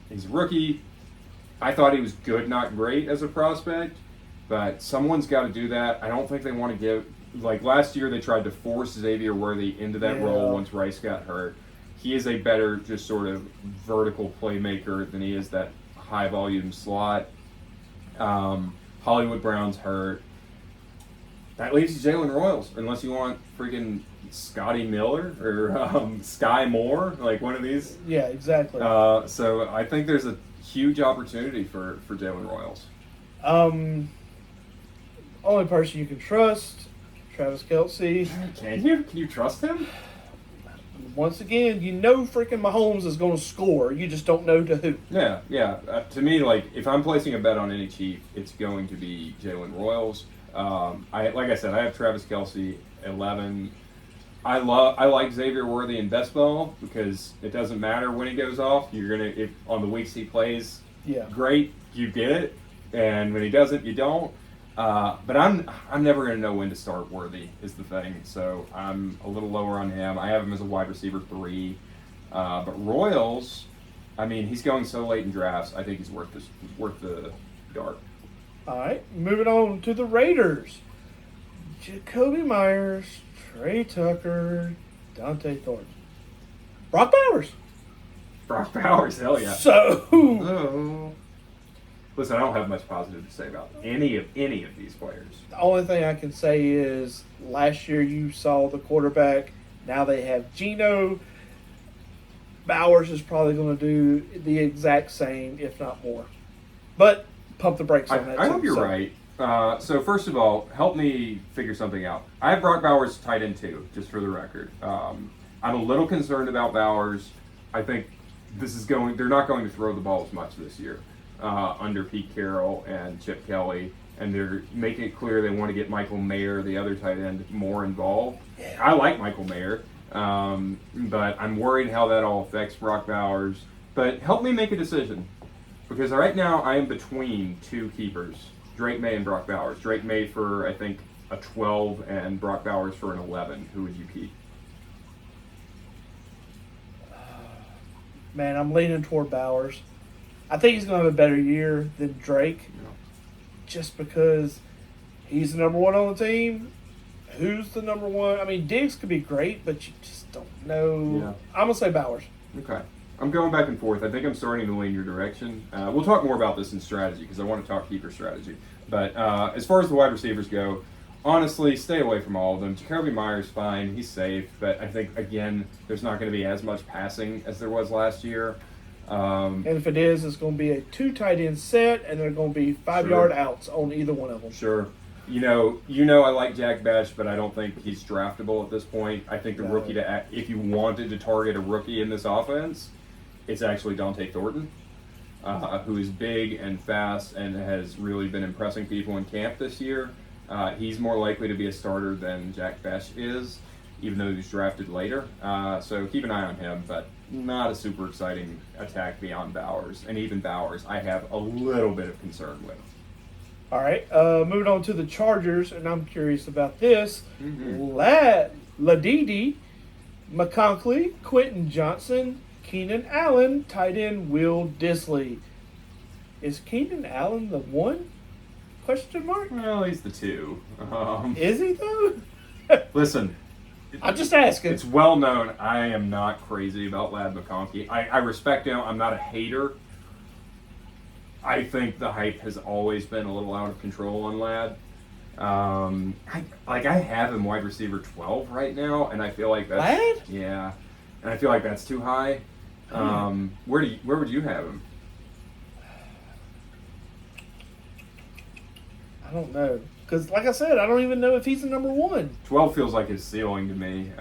He's a rookie. I thought he was good, not great as a prospect, but someone's got to do that. I don't think they want to give. Like last year, they tried to force Xavier Worthy into that Yeah. role once Rice got hurt. He is a better, just sort of vertical playmaker than he is that high volume slot. Hollywood Brown's hurt. That leaves you Jalen Royals, unless you want freaking Scotty Miller or Sky Moore, like one of these. Yeah, exactly. So I think there's a huge opportunity for Jalen Royals. Only person you can trust, Travis Kelce. Can you? Can you trust him? Once again, you know freaking Mahomes is going to score. You just don't know to who. Yeah. To me, like if I'm placing a bet on any Chief, it's going to be Jalen Royals. Like I said, I have Travis Kelce 11. I like Xavier Worthy in best ball because it doesn't matter when he goes off. You're gonna if on the weeks he plays, Yeah. great, you get it, and when he doesn't, you don't. But I'm never gonna know when to start Worthy is the thing. So I'm a little lower on him. I have him as a wide receiver 3. But Royals, I mean, he's going so late in drafts. I think he's worth the dart. All right, moving on to the Raiders. Jacoby Myers, Trey Tucker, Dante Thornton, Brock Bowers. Brock Bowers, hell yeah. So, Oh. Listen, I don't have much positive to say about any of these players. the only thing I can say is last year you saw the quarterback. Now they have Geno. Bowers is probably going to do the exact same, if not more. But pump the brakes on that. I too. hope you're So, right. So first of all, help me figure something out. I have Brock Bowers tight end 2, just for the record. I'm a little concerned about Bowers. I think they're not going to throw the ball as much this year under Pete Carroll and Chip Kelly, and they're making it clear they want to get Michael Mayer, the other tight end, more involved. Yeah. I like Michael Mayer, but I'm worried how that all affects Brock Bowers. But help me make a decision, because right now I am between 2 keepers, Drake May and Brock Bowers. Drake May for, I think, a 12 and Brock Bowers for an 11. Who would you keep? Man, I'm leaning toward Bowers. I think he's going to have a better year than Drake, just because he's the number one on the team. Who's the number one? I mean, Diggs could be great, but you just don't know. Yeah. I'm going to say Bowers. Okay. I'm going back and forth. I think I'm starting to lean your direction. We'll talk more about this in strategy because I want to talk keeper strategy. But as far as the wide receivers go, honestly, stay away from all of them. Jacoby Myers, fine. He's safe. But I think, again, there's not going to be as much passing as there was last year. And if it is, it's going to be a 2 tight end set, and they're going to be 5-yard outs on either one of them. Sure. You know, I like Jack Bash, but I don't think he's draftable at this point. I think the rookie if you wanted to target a rookie in this offense, it's actually Dante Thornton, who is big and fast and has really been impressing people in camp this year. He's more likely to be a starter than Jack Bash is, even though he's drafted later. So keep an eye on him, but not a super exciting attack beyond Bowers. And even Bowers, I have a little bit of concern with. All right, moving on to the Chargers, and I'm curious about this. Mm-hmm. Ladidi, McConkley, Quentin Johnson, Keenan Allen, tight end Will Disley. Is Keenan Allen the one? Question mark? Well, he's the 2. Is he though? Listen, I'm just asking. it's well known I am not crazy about Lad McConkey. I respect him. I'm not a hater. I think the hype has always been a little out of control on Lad. I have him wide receiver 12 right now, and I feel like that's Lad? Yeah, and I feel like that's too high. Where would you have him? I don't know. Because, like I said, I don't even know if he's the number one. 12 feels like his ceiling to me,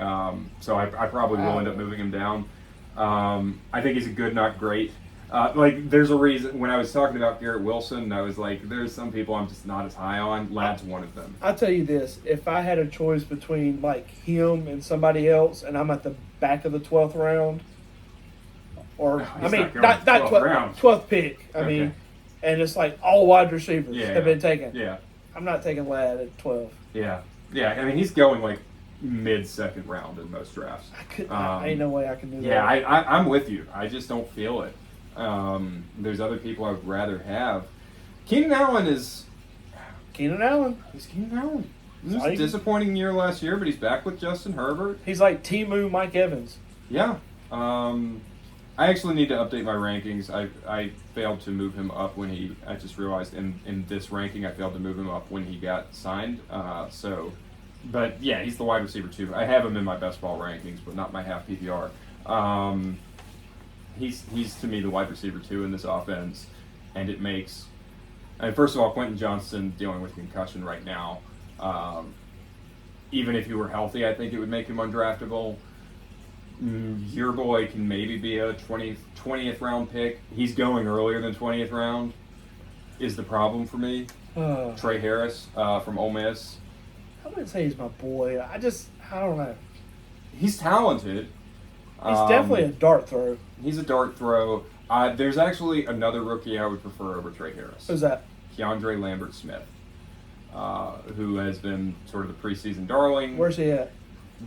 so I probably will end up moving him down. I think he's a good, not great. There's a reason. When I was talking about Garrett Wilson, I was like, there's some people I'm just not as high on. Lad's one of them. I'll tell you this. If I had a choice between, him and somebody else, and I'm at the back of the 12th round, or, He's not not going 12th round. 12th pick, Okay. and it's all wide receivers have been taken. Yeah. I'm not taking Lad at 12. Yeah. Yeah. I mean, he's going mid-second round in most drafts. Ain't no way I can do Yeah, that. I'm with you. I just don't feel it. There's other people I would rather have. Keenan Allen is... Keenan Allen. He's Keenan Allen. It was a disappointing year last year, but he's back with Justin Herbert. He's like Temu Mike Evans. Yeah. I actually need to update my rankings. I failed to move him up when he... I just realized in this ranking I failed to move him up when he got signed. But yeah, he's the wide receiver too. I have him in my best ball rankings, but not my half PPR. He's to me the wide receiver 2 in this offense, and it makes. First of all, Quentin Johnson dealing with concussion right now. Even if he were healthy, I think it would make him undraftable. Your boy can maybe be a 20th round pick. He's going earlier than 20th round. Is the problem for me? Trey Harris from Ole Miss. I wouldn't say he's my boy. I don't know. He's talented. He's definitely a dart throw. He's a dart throw. There's actually another rookie I would prefer over Trey Harris. Who's that? Keandre Lambert-Smith, who has been sort of the preseason darling. Where's he at?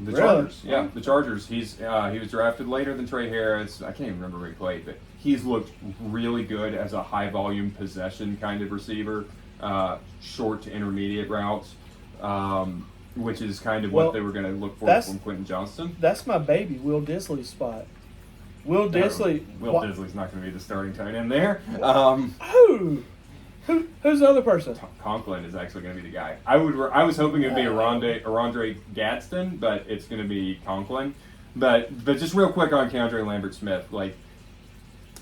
The Really? Chargers. Yeah, the Chargers. He was drafted later than Trey Harris. I can't even remember where he played, but he's looked really good as a high-volume possession kind of receiver, short to intermediate routes, which is kind of what they were going to look for from Quentin Johnston. That's my baby, Will Disley's spot. Will Disley. Will Disley's not going to be the starting tight end there. Who's the other person? Conklin is actually going to be the guy. I was hoping it would be Arondre Gadsden, but it's going to be Conklin. But just real quick on Keandre Lambert-Smith,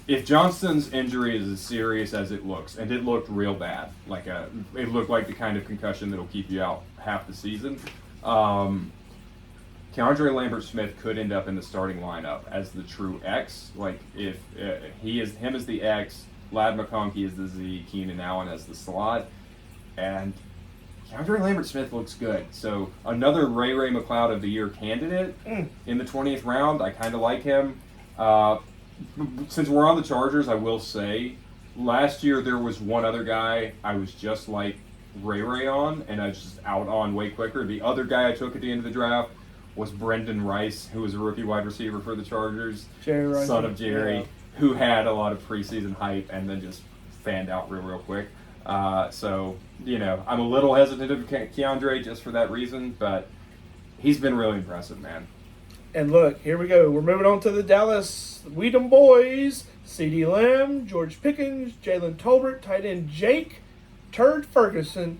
if Johnston's injury is as serious as it looks, and it looked real bad, it looked like the kind of concussion that'll keep you out half the season. Keandre Lambert-Smith could end up in the starting lineup as the true X. If him as the X, Lad McConkey is the Z, Keenan Allen as the slot, and Keandre Lambert-Smith looks good. So another Ray McLeod of the Year candidate in the 20th round. I kind of like him. Since we're on the Chargers, I will say, last year there was one other guy I was just like Ray on, and I was just out on way quicker. The other guy I took at the end of the draft was Brendan Rice, who was a rookie wide receiver for the Chargers, Jerry Rice, son of Jerry, yeah. who had a lot of preseason hype and then just fanned out real quick. So, I'm a little hesitant of Keandre just for that reason, but he's been really impressive, man. And look, here we go. We're moving on to the Dallas Weedham boys. CeeDee Lamb, George Pickens, Jalen Tolbert, tight end Jake Turd Ferguson.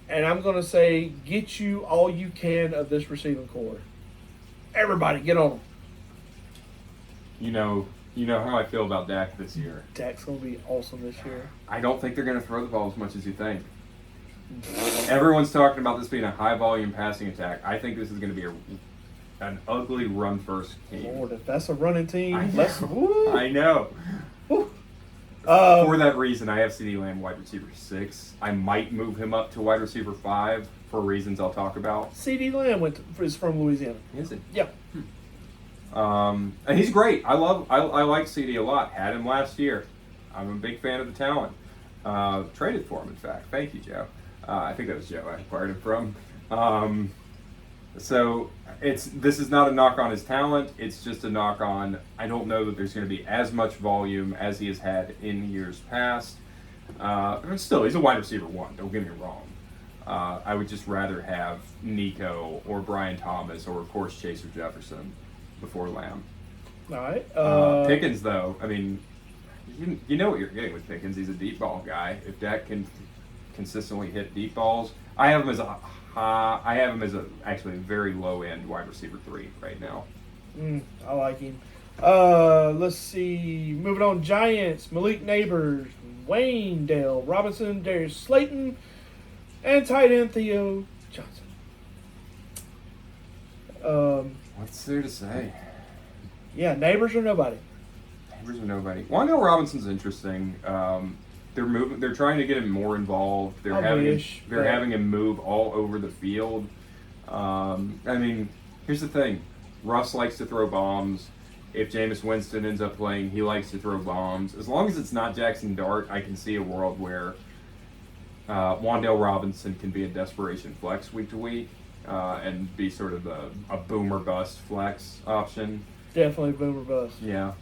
And I'm going to say, get you all you can of this receiving core. Everybody, get on them. You know how I feel about Dak this year. Dak's going to be awesome this year. I don't think they're going to throw the ball as much as you think. Everyone's talking about this being a high-volume passing attack. I think this is going to be an ugly run-first team. Lord, if that's a running team, I let's. know. Woo. I know. Woo. For that reason, I have CeeDee Lamb wide receiver 6. I might move him up to wide receiver 5 for reasons I'll talk about. CeeDee Lamb is from Louisiana. Is it? Yeah. And he's great. I like CD a lot. Had him last year. I'm a big fan of the talent. Traded for him, in fact. Thank you, Joe. I think that was Joe I acquired him from. So this is not a knock on his talent. It's just a knock on, I don't know that there's going to be as much volume as he has had in years past. But still, he's a wide receiver 1. Don't get me wrong. I would just rather have Nico or Brian Thomas or, of course, Chaser Jefferson before Lamb. All right. Pickens, though, I mean, you know what you're getting with Pickens. He's a deep ball guy. If Dak can consistently hit deep balls, I have him as actually a very low end wide receiver 3 right now. I like him. Let's see. Moving on, Giants. Malik Neighbors, Wayne Dale Robinson, Darius Slayton, and tight end Theo Johnson. What's there to say? Yeah, Neighbors or nobody. Neighbors or nobody. Wandale Robinson's interesting. They're trying to get him more involved. They're having him move all over the field. I mean, here's the thing. Russ likes to throw bombs. If Jameis Winston ends up playing, he likes to throw bombs. As long as it's not Jackson Dart, I can see a world where Wandale Robinson can be a desperation flex week to week and be sort of a boomer bust flex option. Definitely boomer bust. Yeah.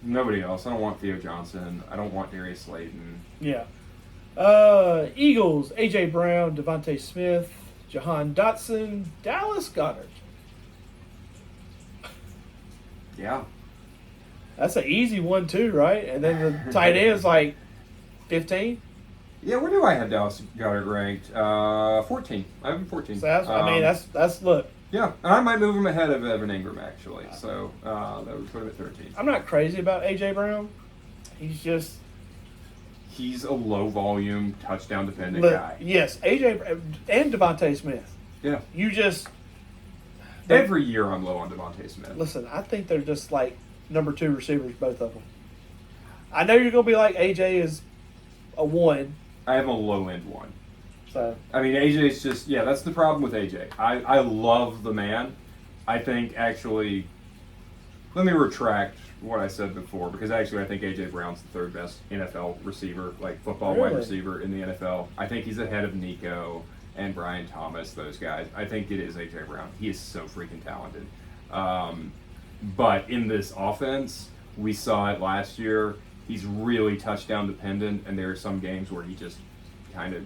Nobody else. I don't want Theo Johnson. I don't want Darius Slayton. Yeah. Eagles, A.J. Brown, Devontae Smith, Jahan Dotson, Dallas Goddard. Yeah. That's an easy one, too, right? And then the tight end's like 15. Yeah, where do I have Dallas Goddard ranked? 14. I have him 14. So that's look. Yeah, and I might move him ahead of Evan Ingram, actually. So that would put him at 13. I'm not crazy about A.J. Brown. He's a low-volume, touchdown-dependent guy. Yes, A.J. and Devontae Smith. Yeah. Every year I'm low on Devontae Smith. Listen, I think they're just like number 2 receivers, both of them. I know you're going to be like A.J. is a 1. I have a low-end 1. So I mean, AJ's just, that's the problem with AJ. I love the man. I think, actually, let me retract what I said before, because actually I think AJ Brown's the 3rd best NFL receiver, like football wide receiver in the NFL. I think he's ahead of Nico and Brian Thomas, those guys. I think it is AJ Brown. He is so freaking talented. But in this offense, we saw it last year. He's really touchdown dependent, and there are some games where he just kind of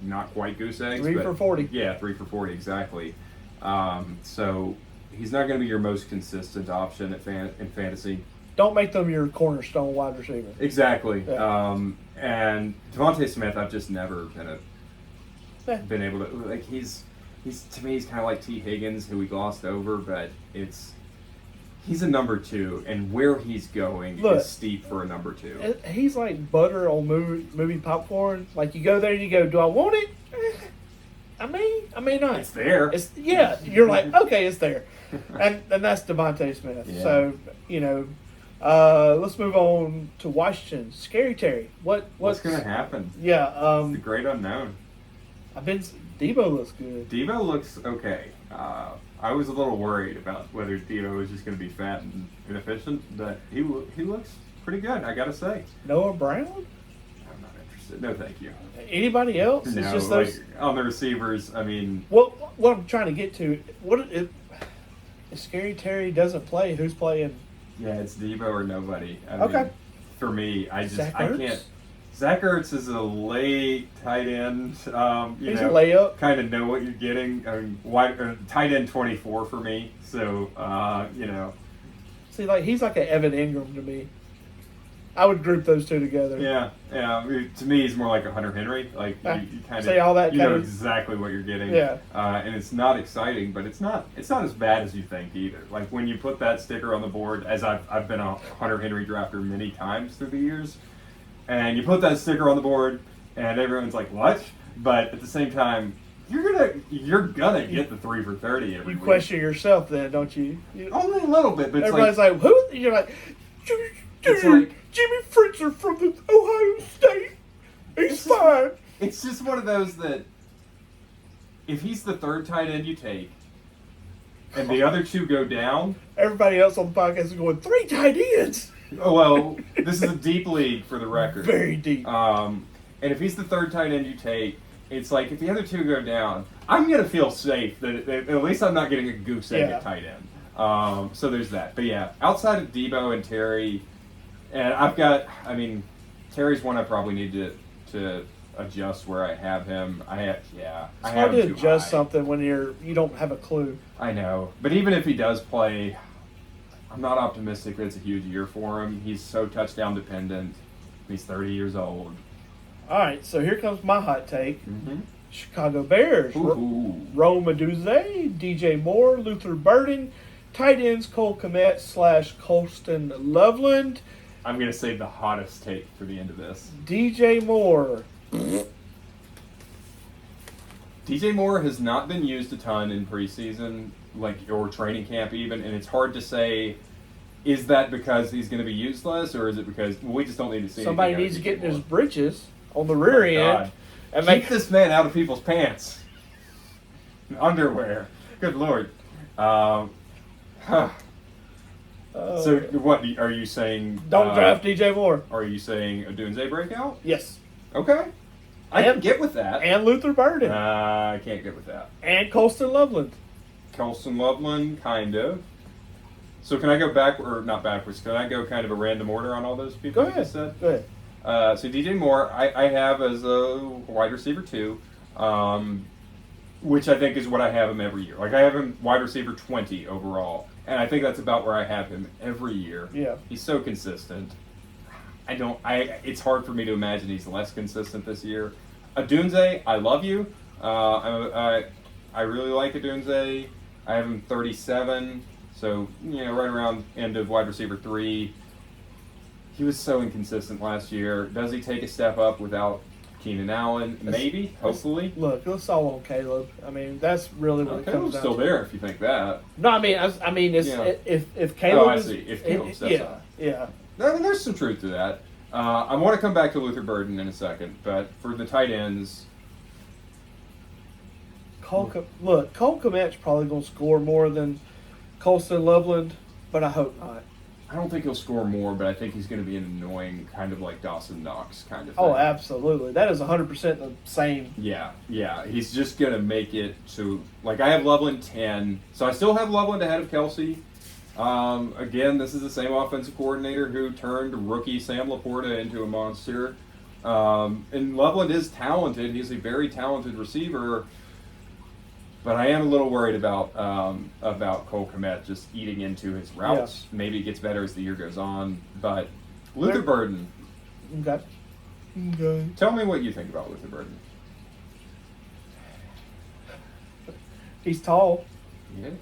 not quite goose eggs. 3 for 40. Yeah, 3 for 40, exactly. So he's not going to be your most consistent option in fantasy. Don't make them your cornerstone wide receiver. Exactly. Yeah. And Devontae Smith, I've just never been able to, like, he's to me, he's kind of like T. Higgins, who we glossed over, but he's a number 2, and where he's going is steep for a number 2. He's like butter on movie popcorn. Like, you go there and you go, do I want it? I may not. It's there. You're like, okay, it's there. and that's Devontae Smith. Yeah. So, let's move on to Washington. Scary Terry. What's going to happen? Yeah. The great unknown. Debo looks good. Debo looks okay. I was a little worried about whether Debo was just going to be fat and inefficient, but he looks pretty good, I got to say. Noah Brown? I'm not No, thank you. Anybody else? No, It's just like those. on the receivers. I mean, What I'm trying to get to, if Scary Terry doesn't play, who's playing? yeah, it's Debo or nobody. I Okay. mean, for me, I Zach Ertz? can't. Zach Ertz is a late tight end. He's a layup. Kind of know what you're getting. I mean, tight end 24 for me. So See, like he's like an Evan Ingram to me. I would group those two together. yeah. I mean, to me, he's more like a Hunter Henry. Like you kind of say all that you know kind of- exactly what you're getting. Yeah. And it's not exciting, but it's not as bad as you think either. Like when you put that sticker on the board, as I've been a Hunter Henry drafter many times through the years, and you put that sticker on the board, and everyone's like, "What?" But at the same time, you're gonna get the 3 for 30 every You week. question yourself then, don't you? Only a little bit, but it's Everybody's like, who? You're like, It's like- Jimmy Fritzer from the Ohio State. He's It's just- fine. it's just one of those that if he's the third tight end you take, and the other two go down. Everybody else on the podcast is going 3 tight ends. Oh, well, this is a deep league for the record. Very deep. And if he's the third tight end you take, it's like if the other two go down, I'm gonna feel safe that at least I'm not getting a goose egg Yeah. at tight end. So there's that. But yeah, outside of Debo and Terry, and Terry's one I probably need to adjust where I have him. I It's have hard him to too adjust high. something when you don't have a clue. I know, but even if he does play, I'm not optimistic that it's a huge year for him. He's so touchdown dependent. He's 30 years old. All right, so here comes my hot take. Mm-hmm. Chicago Bears. Ooh. Rome Aduze, DJ Moore, Luther Burden, tight ends Cole Kmet / Colston Loveland, I'm going to save the hottest take for the end of this. DJ Moore. DJ Moore has not been used a ton in preseason, or training camp even, and it's hard to say, is that because he's going to be useless, or is it because we just don't need to see Somebody anything needs to out get of in DJ his Moore? britches on the rear end God. and Keep make this man out of people's pants. Underwear. Good lord. Huh. So what are you saying? Don't draft DJ Moore. Are you saying a Dunze breakout? Yes. Okay. I And- can get with that. And Luther Burden. I can't get with that. And Colston Loveland. Colston Loveland, kind of. So can I go back, or not backwards? Can I go kind of a random order on all those people Go you ahead. just said? Go ahead. So DJ Moore, I have as a wide receiver 2, which I think is what I have him every year. Like I have him wide receiver 20 overall, and I think that's about where I have him every year. Yeah. He's so consistent. It's hard for me to imagine he's less consistent this year. Adunze, I love you. I really like Adunze. I have him 37, so right around end of wide receiver 3. He was so inconsistent last year. Does he take a step up without Keenan Allen? Maybe, hopefully. Look, let's all on Caleb. I mean, that's really what it comes Caleb's down still to. there if you think that. No, I mean, it's Yeah. if Caleb. Oh, I is- see. If Caleb steps yeah, up. yeah. I mean, there's some truth to that. I want to come back to Luther Burden in a second, but for the tight ends, Cole Kmet's probably going to score more than Colston Loveland, but I hope not. I don't think he'll score more, but I think he's going to be an annoying kind of like Dawson Knox kind of thing. Oh, absolutely. That is 100% the same. Yeah. He's just going to make it to, like, I have Loveland 10, so I still have Loveland ahead of Kelsey. Again, this is the same offensive coordinator who turned rookie Sam Laporta into a monster. And Loveland is talented. He's a very talented receiver. But I am a little worried about Cole Kmet just eating into his routes. Yeah. Maybe it gets better as the year goes on. But Luther Burden, Okay. tell me what you think about Luther Burden. He's tall. He is.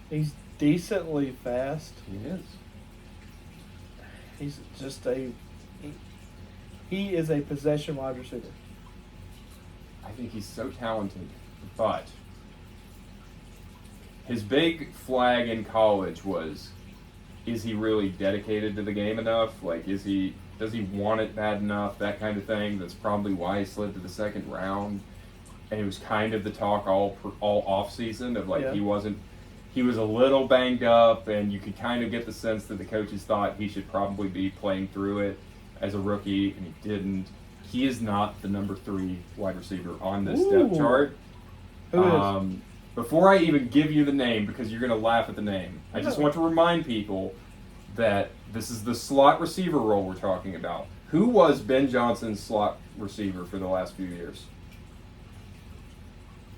He's decently fast. He is. He's just he is a possession wide receiver. I think he's so talented, but his big flag in college was, is he really dedicated to the game enough? Like, does he want it bad enough? That kind of thing. That's probably why he slid to the second round. And it was kind of the talk all off season of like Yeah. he was a little banged up, and you could kind of get the sense that the coaches thought he should probably be playing through it as a rookie, and he didn't. he is not the number 3 wide receiver on this Ooh. depth chart. Who is? Before I even give you the name, because you're going to laugh at the name, I just No. want to remind people that this is the slot receiver role we're talking about. Who was Ben Johnson's slot receiver for the last few years?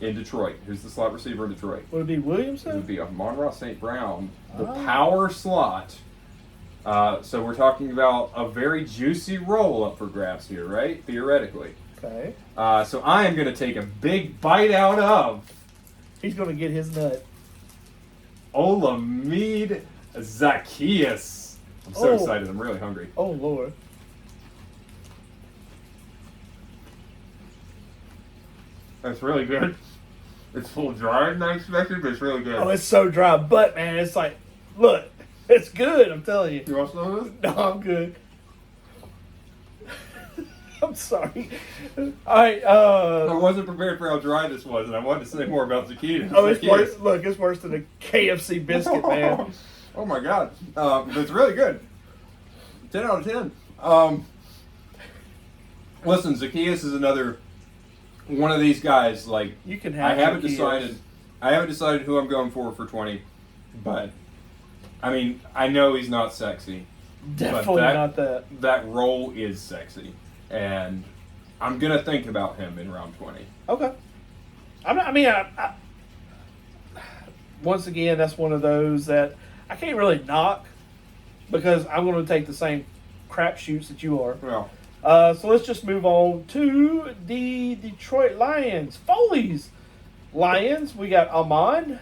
In Detroit. Who's the slot receiver in Detroit? Would it be It Williamson? would be Amon-Ra St. Brown, the Oh. power slot. So we're talking about a very juicy role up for grabs here, right? Theoretically. Okay. So I am going to take a big bite out of He's going to get his nut. Olamide Zaccheaus. I'm so Oh. excited. I'm really hungry. Oh, Lord. That's really good. It's full drier than I expected, but it's really good. Oh, it's so dry. But, man, it's like, look, it's good. I'm telling you. You want some of this? No, I'm good. I'm sorry. All right. I wasn't prepared for how dry this was, and I wanted to say more about Zaccheaus. Oh, it's worse. Look, it's worse than a KFC biscuit, man. Oh my god. It's really good. 10 out of 10. Listen, Zaccheaus is another one of these guys. Like, You can have. I haven't Zaccheaus. decided who I'm going for 20, but I mean, I know he's not sexy. Definitely that- not that. That role is sexy, and I'm gonna think about him in round 20. Okay. I once again, that's one of those that I can't really knock because I'm going to take the same crapshoots that you are. Well, So let's just move on to the Detroit Lions. Foley's Lions. We got Amon,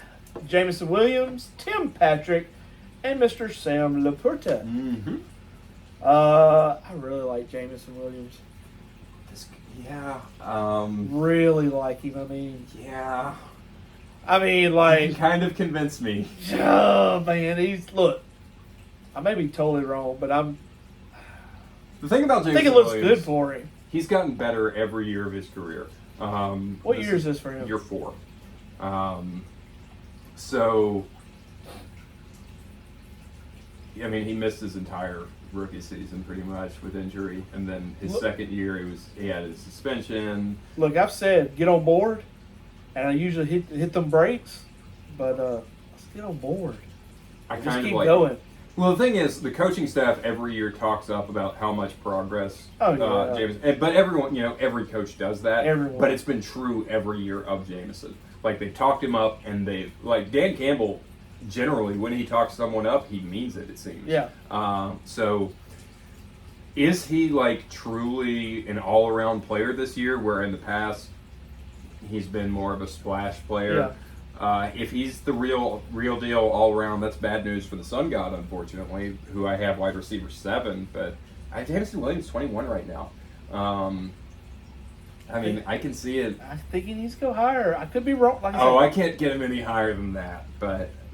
Jameson Williams, Tim Patrick, and Mr. Sam Laporta. mm-hmm. I really like Jameson Williams. Yeah. Really like him. Yeah. You Like, kind of convinced me. oh man, look. I may be totally wrong, but I'm The thing about I Jameson think it looks Williams, good for him. he's gotten better every year of his career. What year is this for him? Year 4. So, I mean, he missed his entire rookie season pretty much with injury, and then his Look- second year he had his suspension. Look, I've said get on board, and I usually hit them brakes, but let's get on board. I Just kind of keep like. going. Well, the thing is, the coaching staff every year talks up about how much progress Oh, yeah. Jameson. But everyone, every coach does that. Everyone. But it's been true every year of Jameson. Like, they've talked him up, and like Dan Campbell. Generally, when he talks someone up, he means it. It seems. Yeah. So, is he like truly an all-around player this year? Where in the past he's been more of a splash player. If he's the real deal all around, that's bad news for the Sun God, unfortunately, who I have wide receiver 7. But Jameson Williams 21 right now. I mean, I can see it. I think he needs to go higher. I could be wrong. Like I Oh, I said, can't get him any higher than that.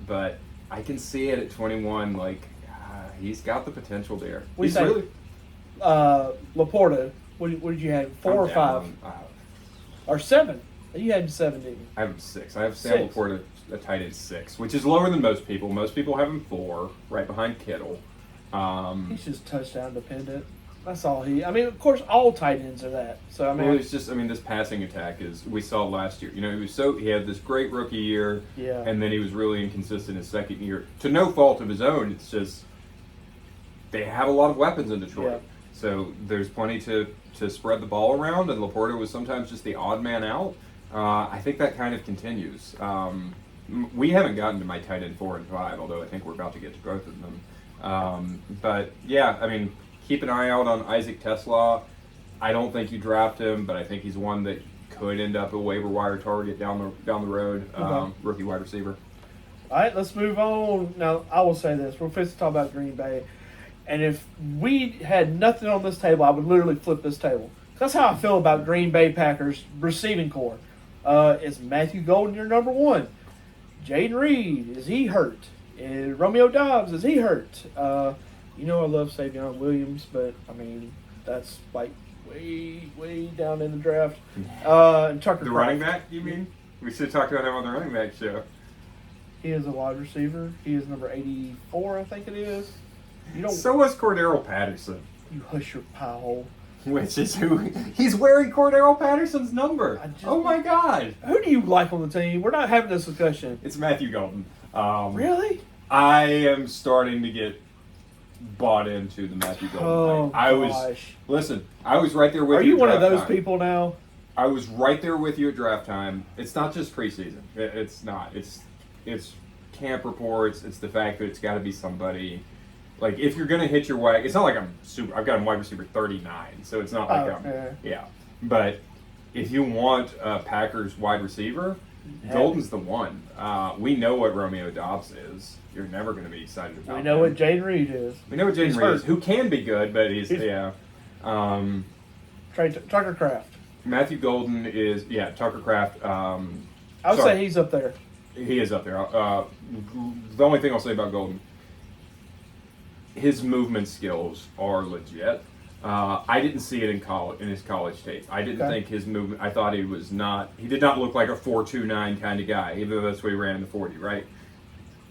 But I can see it at 21. Like, he's got the potential there. We He's say- really Laporta. What did you have? 4 or I'm 5 down. or 7? You had 7, didn't you? I have him 6. I have Sam 6. Laporta a tight end 6, which is lower than most people. Most people have him 4, right behind Kittle. He's just touchdown dependent. That's all he. Of course, all tight ends are that. So Well, it's just, this passing attack is, we saw last year. He had this great rookie year, Yeah. and then he was really inconsistent his second year. To no fault of his own, it's just, they have a lot of weapons in Detroit. Yeah. So there's plenty to spread the ball around, and Laporta was sometimes just the odd man out. I think that kind of continues. We haven't gotten to my tight end 4 and 5, although I think we're about to get to both of them. But yeah, keep an eye out on Isaac Tesla. I don't think you draft him, but I think he's one that could end up a waiver wire target down the road. Okay. Rookie wide receiver. All right, let's move on. Now, I will say this. We're fixing to talk about Green Bay. And if we had nothing on this table, I would literally flip this table. That's how I feel about Green Bay Packers receiving core. Is Matthew Golden your number 1? Jaden Reed, is he hurt? Romeo Dobbs, is he hurt? I love Savion Williams, but, that's like way down in the draft. And Tucker The Kraft. running back, you mean? We should talk about him on the running back show. He is a wide receiver. He is number 84, I think it is. You don't. So was Cordero Patterson. You hush your pie hole. which is who he's wearing Cordero Patterson's number. Oh my God! Who do you like on the team? We're not having this discussion. It's Matthew Golden. Really? I am starting to get bought into the Matthew Golden. Oh, I was gosh. Listen. I was right there with Are you. you one of draft those time. people now? I was right there with you at draft time. It's not just preseason. It's not. It's camp reports. It's the fact that it's got to be somebody. Like if you're gonna hit your wide, it's not like I've got him wide receiver 39, so it's not like yeah. But if you want a Packers wide receiver, Golden's the one. We know what Romeo Dobbs is. You're never going to be excited about. We know what Jaden Reed is. We know what Jaden Reed is, who can be good, but he's yeah. Tucker Kraft. Matthew Golden is Tucker Kraft. I would say he's up there. He is up there. The only thing I'll say about Golden, his movement skills are legit. I didn't see it in his college tape. I didn't think his movement. I thought he did not look like a 4.29 kind of guy, even though that's what he ran in the 40, right?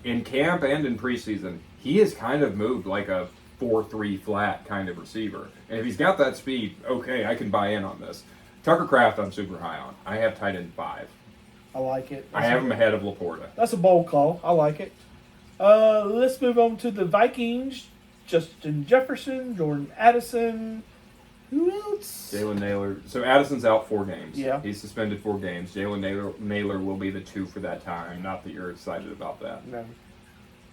In camp and in preseason, he has kind of moved like a 4.3 flat kind of receiver. And if he's got that speed, okay, I can buy in on this. Tucker Kraft, I'm super high on. I have tight end 5. I like it. I have him ahead of Laporta. That's a bold call. I like it. Let's move on to the Vikings. Justin Jefferson, Jordan Addison. Who else? Jalen Naylor. So Addison's out 4 games. Yeah. He's suspended 4 games. Jalen Naylor will be the 2 for that time. Not that you're excited about that. No.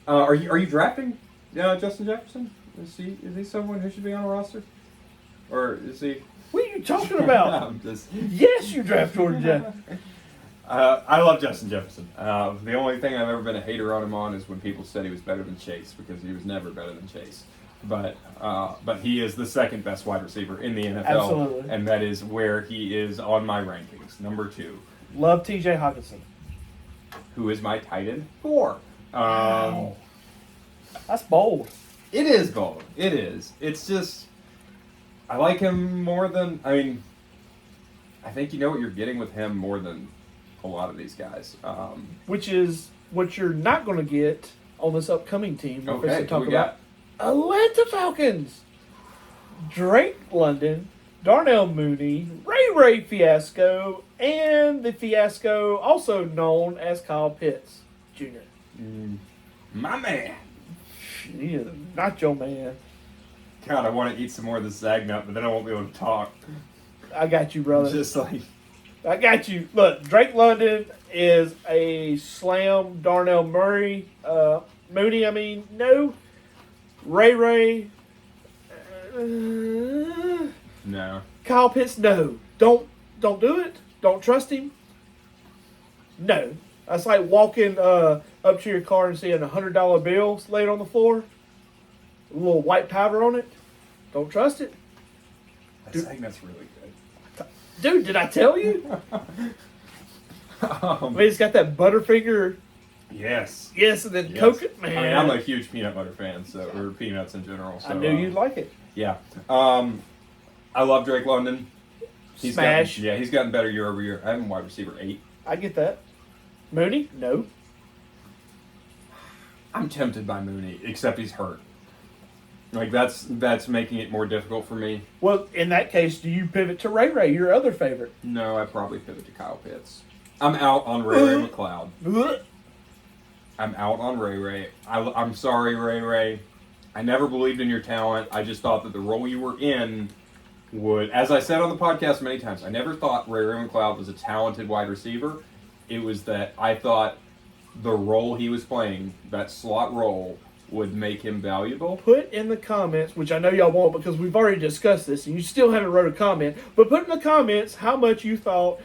Are you drafting Justin Jefferson? Is he someone who should be on a roster? Or is he? What are you talking about? I'm just. Yes, you draft Jordan Jefferson. I love Justin Jefferson. The only thing I've ever been a hater on him on is when people said he was better than Chase, because he was never better than Chase. But he is the second best wide receiver in the NFL. Absolutely. And that is where he is on my rankings, number 2. Love T.J. Hawkinson. Who is my tight end 4. Wow. That's bold. It is bold. It is. It's just, I like him more than, I think you know what you're getting with him more than a lot of these guys. Which is what you're not going to get on this upcoming team. We're Okay, talk who we about Atlanta Falcons. Drake London, Darnell Mooney, Ray Fiasco, and the Fiasco also known as Kyle Pitts Jr. My man. He is not your man. God, I want to eat some more of this Zagnut, but then I won't be able to talk. I got you, brother. Just like... I got you. Look, Drake London is a slam. Darnell Mooney, no. Ray. No. Kyle Pitts, no. Don't do it. Don't trust him. No. That's like walking up to your car and seeing $100 bills laid on the floor. A little white powder on it. Don't trust it. I think that's really good. Dude, did I tell you? It's got that Butterfinger. Yes. Yes, and then Yes. coconut, man. I'm a huge peanut butter fan, or peanuts in general. So, I knew you'd like it. Yeah. I love Drake London. Smash. He's gotten better year over year. I have him wide receiver 8. I get that. Mooney? No. I'm tempted by Mooney, except he's hurt. Like that's making it more difficult for me. Well, in that case, do you pivot to Ray, your other favorite? No, I probably pivot to Kyle Pitts. I'm out on Ray McLeod. I'm out on Ray. I'm sorry, Ray. I never believed in your talent. I just thought that the role you were in would, as I said on the podcast many times, I never thought Ray McLeod was a talented wide receiver. It was that I thought the role he was playing, that slot role, would make him valuable. Put in the comments, which I know y'all won't because we've already discussed this, and you still haven't wrote a comment, but put in the comments how much you thought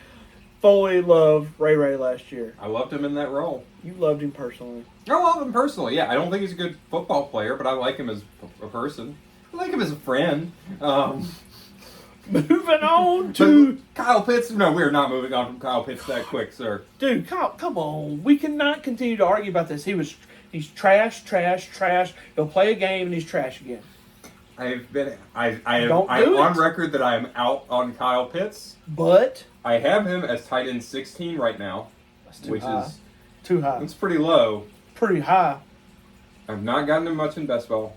Foley loved Ray last year. I loved him in that role. You loved him personally. I love him personally, yeah. I don't think he's a good football player, but I like him as a person. I like him as a friend. Moving on to Kyle Pitts. No, we're not moving on from Kyle Pitts that quick, sir. Dude, come on. We cannot continue to argue about this. He's trash. He'll play a game and he's trash again. I'm on record that I am out on Kyle Pitts. But I have him as tight end 16 right now, that's too which high. is Too high. it's pretty low. Pretty high. I've not gotten him much in best ball.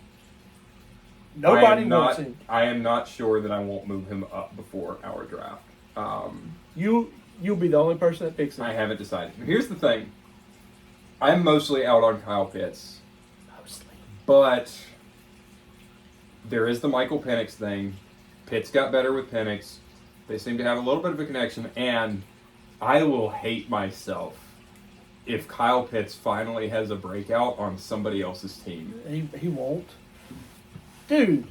Nobody wants him. I am not sure that I won't move him up before our draft. You'll be the only person that picks him. I haven't decided. Here's the thing. I'm mostly out on Kyle Pitts. Mostly. But there is the Michael Penix thing. Pitts got better with Penix. They seem to have a little bit of a connection. And I will hate myself if Kyle Pitts finally has a breakout on somebody else's team. He won't. Dude.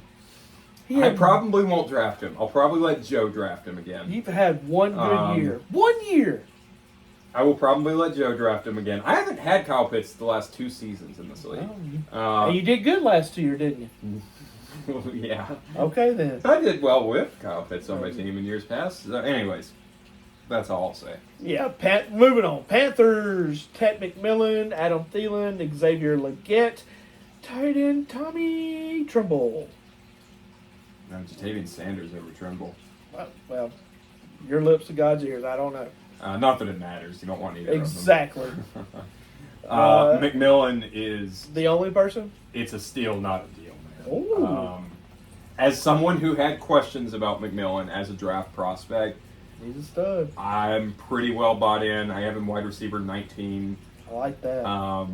I probably won't draft him. I'll probably let Joe draft him again. You've had one good year. 1 year. I will probably let Joe draft him again. I haven't had Kyle Pitts the last 2 seasons in this league. And you did good last year, didn't you? Yeah. Okay, then. I did well with Kyle Pitts on my team in years past. So anyways, that's all I'll say. Yeah, moving on. Panthers, Ted McMillan, Adam Thielen, Xavier Legette, tight end Tommy Tremble. No, Jatavian Sanders over Tremble. Well, your lips to God's ears. I don't know. Not that it matters. You don't want either Exactly. of them. McMillan is... The only person? It's a steal, not a deal, man. Ooh. As someone who had questions about McMillan as a draft prospect, He's a stud. I'm pretty well bought in. I have him wide receiver 19. I like that.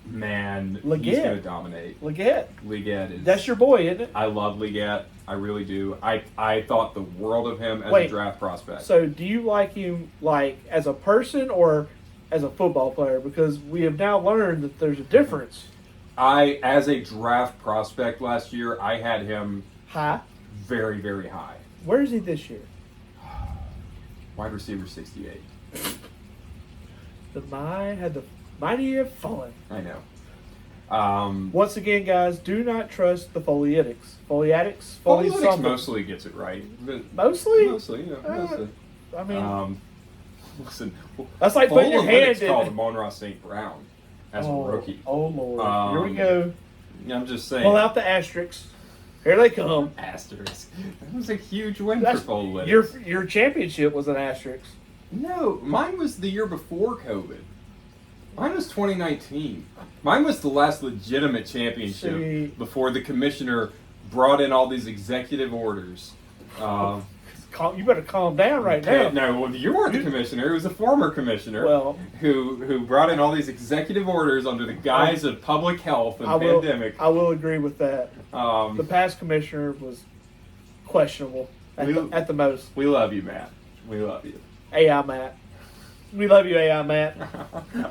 Man, Legette. he's going to dominate. Legette. Legette is... That's your boy, isn't it? I love Legette. I really do. I thought the world of him as a draft prospect. So do you like him like as a person or as a football player? Because we have now learned that there's a difference. As a draft prospect last year, I had him High. very, very high. Where is he this year? Wide receiver 68. The mighty have fallen. I know. Once again, guys, do not trust the Foliatics. Foliatics? Foliatics mostly gets it right. Mostly? Mostly, yeah. Mostly. I mean, listen. that's like putting your hand in called it. Monroe St. Brown as a rookie. Oh, Lord. Here we go. I'm just saying. Pull out the asterisks. Here they come. Asterisk. That was a huge win for Foliatics. Your championship was an asterisk. No, mine was the year before COVID. Mine was 2019. Mine was the last legitimate championship before the commissioner brought in all these executive orders. You better calm down right now. No, well, you weren't the commissioner. It was a former commissioner who brought in all these executive orders under the guise of public health and pandemic. I will agree with that. The past commissioner was questionable at the most. We love you, Matt. We love you. AI Matt. We love you, AI Matt.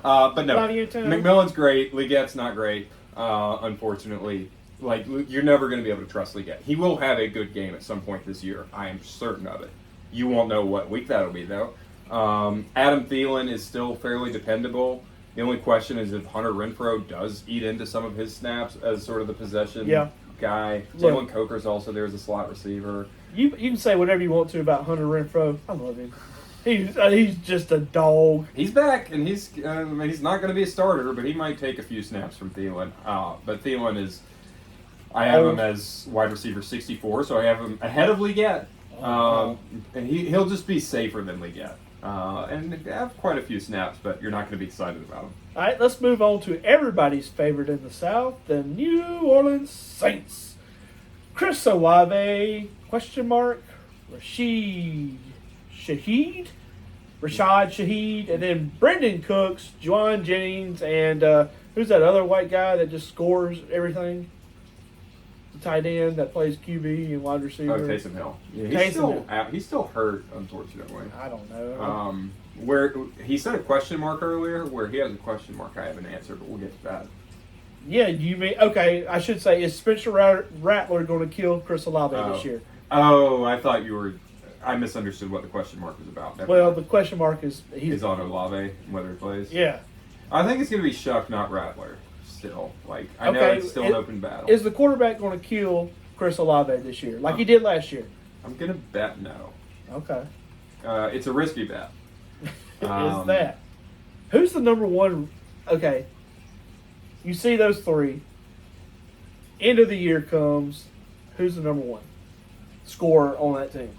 But no, love you too. McMillan's great. Legette's not great, unfortunately. Like, you're never going to be able to trust Legette. He will have a good game at some point this year. I am certain of it. You won't know what week that'll be, though. Adam Thielen is still fairly dependable. The only question is if Hunter Renfrow does eat into some of his snaps as sort of the possession guy. Jalen Coker's also there as a slot receiver. You can say whatever you want to about Hunter Renfrow. I love him. He's just a dog. He's back, and he's not going to be a starter, but he might take a few snaps from Thielen. But Thielen is... I have him as wide receiver 64, so I have him ahead of Legette. And he'll just be safer than Legette. And have quite a few snaps, but you're not going to be excited about him. All right, let's move on to everybody's favorite in the South, the New Orleans Saints. Chris Olave, Rashad Shaheed, and then Brendan Cooks, Juwan Jennings, and who's that other white guy that just scores everything? The tight end that plays QB and wide receiver. Taysom Hill. Yeah, he's still hurt, unfortunately. I don't know. Where he said a question mark earlier. Where he has a question mark, I have an answer, but we'll get to that. Yeah, you mean okay? I should say, is Spencer Rattler going to kill Chris Olave this year? Oh, I thought you were. I misunderstood what the question mark was about. The question mark is he's on Olave, whether he plays. Yeah. I think it's going to be Shuck, not Rattler. Still, I know it's still an open battle. Is the quarterback going to kill Chris Olave this year, like he did last year? I'm going to bet no. Okay. It's a risky bet. Is that? Who's the number one? Okay. You see those three. End of the year comes. Who's the number one scorer on that team?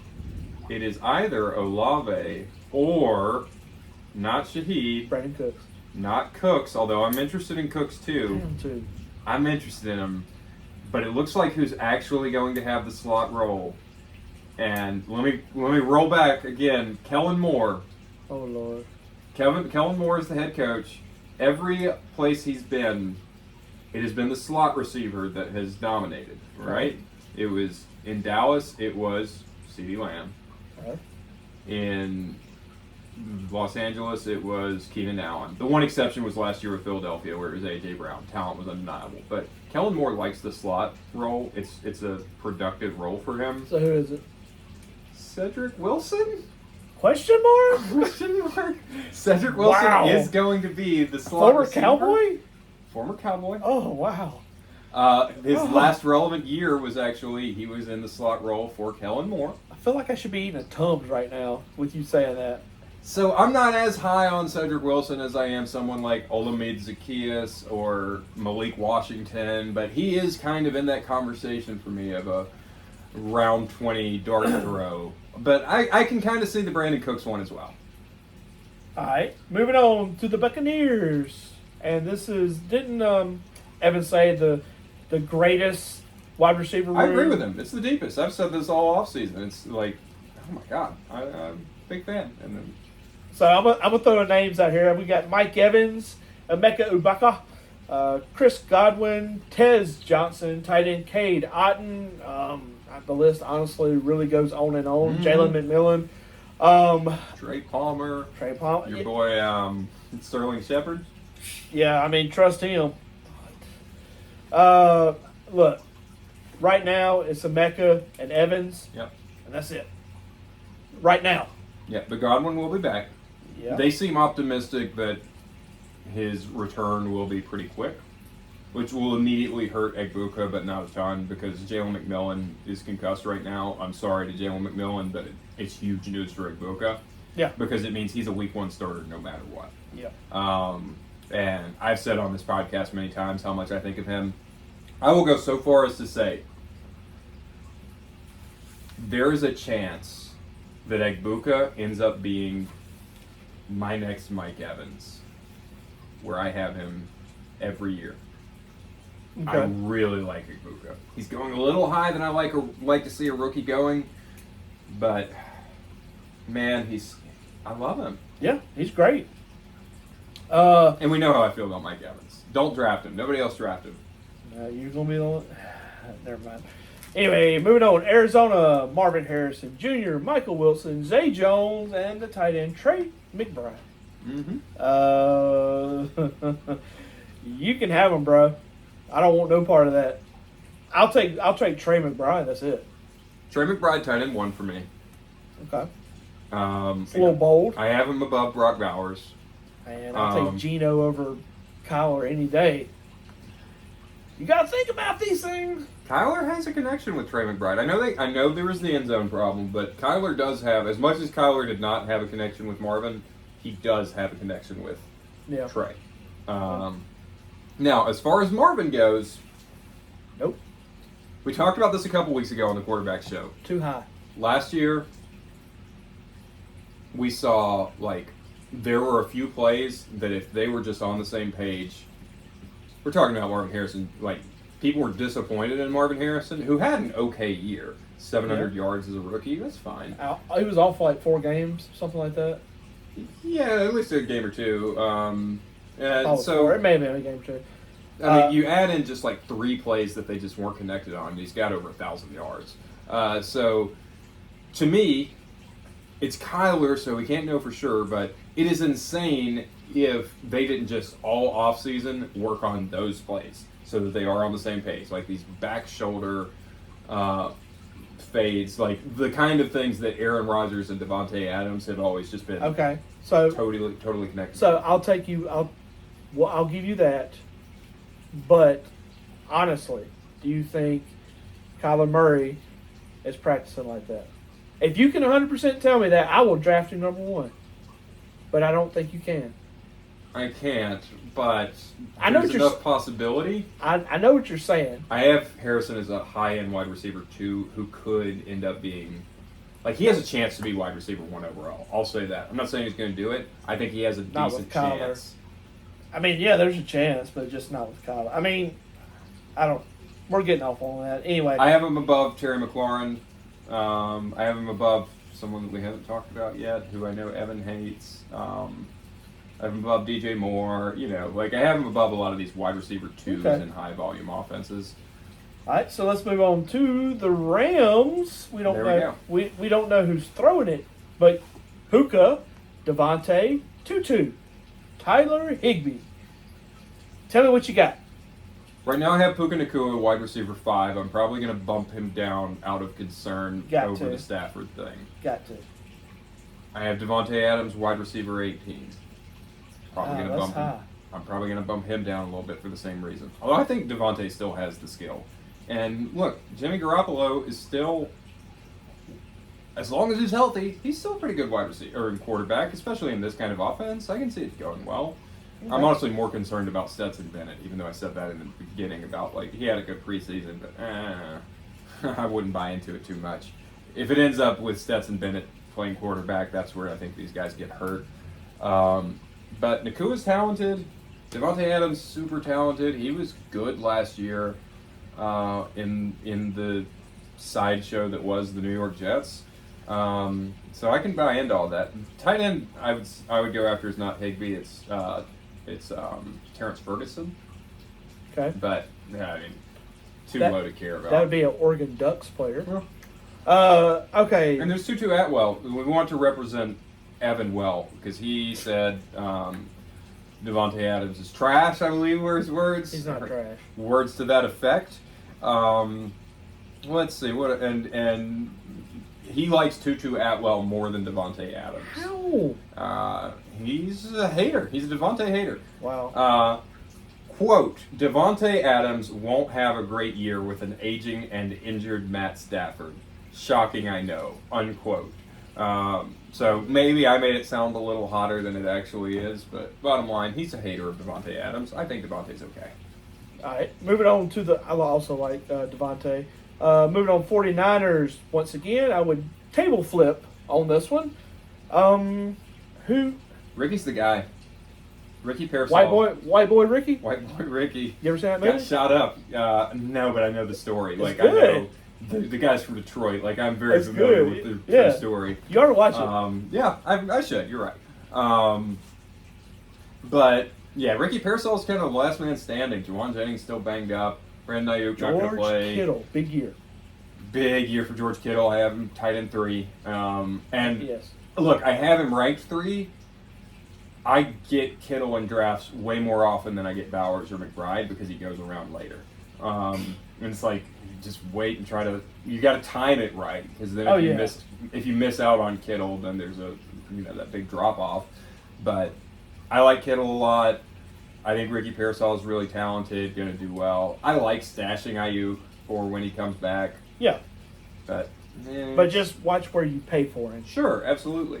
It is either Olave or not Shaheed. Brandon Cooks. Not Cooks, although I'm interested in Cooks too. I am too. I'm interested in him. but it looks like who's actually going to have the slot role. And let me roll back again. Kellen Moore. Oh Lord. Kellen Moore is the head coach. Every place he's been, it has been the slot receiver that has dominated. Right? It was in Dallas. It was CeeDee Lamb. Okay. In Los Angeles, it was Keenan Allen. The one exception was last year with Philadelphia, where it was A.J. Brown. Talent was undeniable. But Kellen Moore likes the slot role. It's a productive role for him. So who is it? Cedric Wilson? Question mark? Question mark? Cedric Wilson Wow. is going to be the slot Former receiver. Cowboy? Former Cowboy. Oh wow. His Oh. last relevant year was actually, he was in the slot role for Kellen Moore. I feel like I should be eating a Tums right now with you saying that. So I'm not as high on Cedric Wilson as I am someone like Olamide Zaccheaus or Malik Washington, but he is kind of in that conversation for me of a round 20 dart throw. But I can kind of see the Brandon Cooks one as well. All right, moving on to the Buccaneers, and this is didn't Evan say the greatest wide receiver room? I agree with him. It's the deepest. I've said this all offseason. It's like, oh my God, I'm a big fan. And then, So I'm gonna throw the names out here. We got Mike Evans, Emeka Ubaka, Chris Godwin, Tez Johnson, tight end Cade Otten. The list honestly really goes on and on. Jalen McMillan, Trey Palmer, Trey Palmer. your boy Sterling Shepard. Yeah, I mean, trust him. Look, right now it's Emeka and Evans, Yep. and that's it. Right now. Yeah, but Godwin will be back. Yeah. They seem optimistic that his return will be pretty quick, which will immediately hurt Egbuka, but not a ton because Jalen McMillan is concussed right now. I'm sorry to Jalen McMillan, but it's huge news for Egbuka. Yeah. Because it means he's a week one starter no matter what. Yeah. And I've said on this podcast many times how much I think of him. I will go so far as to say there is a chance that Egbuka ends up being my next Mike Evans, where I have him every year. I Okay. really like Egbuka. He's going a little high than I like to see a rookie going, but man, I love him. Yeah, he's great. And we know how I feel about Mike Evans. Don't draft him. Nobody else draft him. You're gonna be the one. Never mind. Anyway, moving on. Arizona, Marvin Harrison Jr., Michael Wilson, Zay Jones, and the tight end Trey McBride. Mm-hmm. You can have him, bro. I don't want no part of that. I'll take Trey McBride. That's it. Trey McBride, tight end 1 for me. Okay. It's a little I bold, have him above Brock Bowers. and I'll take Geno over Kyler any day. You gotta think about these things. Kyler has a connection with Trey McBride. I know there was the end zone problem, but Kyler does have, as much as Kyler did not have a connection with Marvin, he does have a connection with Yeah. Trey. Now, as far as Marvin goes, Nope. we talked about this a couple weeks ago on the quarterback show. Too high. Last year, we saw, there were a few plays that if they were just on the same page, we're talking about Marvin Harrison, people were disappointed in Marvin Harrison, who had an okay year. 700 yards as a rookie, that's fine. He was off for 4 games, something like that. Yeah, at least a game or two. Oh, So, 4. It may have been a game or two. I mean, you add in just 3 plays that they just weren't connected on, and he's got over 1,000 yards. So, to me, it's Kyler, so we can't know for sure, but it is insane if they didn't just all offseason work on those plays so that they are on the same page, like these back shoulder fades, like the kind of things that Aaron Rodgers and Devontae Adams have always just been Okay, so totally connected. So I'll give you that. But honestly, do you think Kyler Murray is practicing like that? If you can 100% tell me that, I will draft him number 1. But I don't think you can. I can't, but I know there's what you're enough possibility. I know what you're saying. I have Harrison as a high-end wide receiver, too, who could end up being... he has a chance to be wide receiver 1 overall. I'll say that. I'm not saying he's going to do it. I think he has a Not decent with Kyler. chance. I mean, yeah, there's a chance, but just not with Kyler. I mean, I don't... we're getting off on that. Anyway, I have him above Terry McLaurin. I have him above someone that we haven't talked about yet, who I know Evan hates. I have him above DJ Moore. You know, like I have him above a lot of these wide receiver twos Okay. in high volume offenses. all right, so let's move on to the Rams. We don't There we know. go. We don't know who's throwing it, but Puka, Devontae, Tutu, Tyler Higbee. Tell me what you got. Right now, I have Puka Nacua, wide receiver 5. I'm probably going to bump him down out of concern Got over to. the Stafford thing. Got to. I have Devontae Adams, wide receiver 18. Probably going to that's bump him. high. I'm probably going to bump him down a little bit for the same reason. Although I think Devontae still has the skill. And look, Jimmy Garoppolo is still, as long as he's healthy, he's still a pretty good wide receiver or quarterback, especially in this kind of offense. I can see it going well. I'm honestly more concerned about Stetson Bennett, even though I said that in the beginning about, like, he had a good preseason, but I wouldn't buy into it too much. If it ends up with Stetson Bennett playing quarterback, that's where I think these guys get hurt. But Nakua's talented. Devontae Adams, super talented. He was good last year in the sideshow that was the New York Jets. So I can buy into all that. Tight end, I would go after is not Higbee. It's Terrence Ferguson. Okay. But yeah, I mean, too That- low to care about. That would be an Oregon Ducks player. Yeah. Okay. And there's Tutu Atwell. We want to represent Evan well because he said Devontae Adams is trash. I believe were his words. He's not trash. Words to that effect. Let's see what and he likes Tutu Atwell more than Devontae Adams. How? He's a hater. He's a Devontae hater. Wow. Quote, Devontae Adams won't have a great year with an aging and injured Matt Stafford. Shocking, I know. Unquote. So maybe I made it sound a little hotter than it actually is, but bottom line, he's a hater of Devontae Adams. I think Devontae's okay. All right. Moving on to the. I also like Devontae. Moving on, 49ers. Once again, I would table flip on this one. Who? Ricky's the guy. Ricky Pearsall. White boy Ricky? White boy Ricky. You ever seen that Got movie? shot up. No, but I know the story. It's Like good. I know the guys from Detroit. Like I'm very It's familiar good. with the Yeah. true story. You ought to watch it. Yeah, I should. You're right. But yeah, Ricky Pearsall is kind of the last man standing. Juwan Jennings still banged up. Brandon Ayuk not going to George play. Kittle, big year. Big year for George Kittle. I have him tight end 3. And Yes. look, I have him ranked 3. I get Kittle in drafts way more often than I get Bowers or McBride because he goes around later. And it's like just wait and try to. You got to time it right because then if you miss out on Kittle, then there's that big drop off. But I like Kittle a lot. I think Ricky Pearsall is really talented, going to do well. I like stashing Ayuk for when he comes back, Yeah. but just watch where you pay for him. sure, absolutely.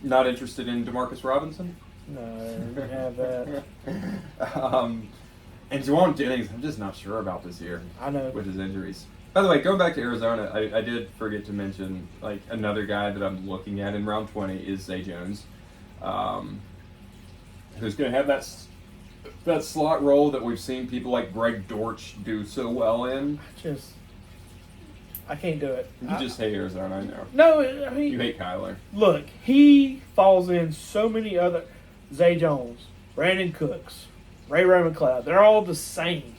Not interested in DeMarcus Robinson. No, you have that. And Juwan Jennings, I'm just not sure about this year I know. with his injuries. By the way, going back to Arizona, I did forget to mention like another guy that I'm looking at in round 20 is Zay Jones, who's going to have that slot role that we've seen people like Greg Dortch do so well in. I can't do it. You just hate Arizona, I know. No, I mean, You hate Kyler. look, he falls in so many other. Zay Jones, Brandon Cooks, Ray McLeod. They're all the same.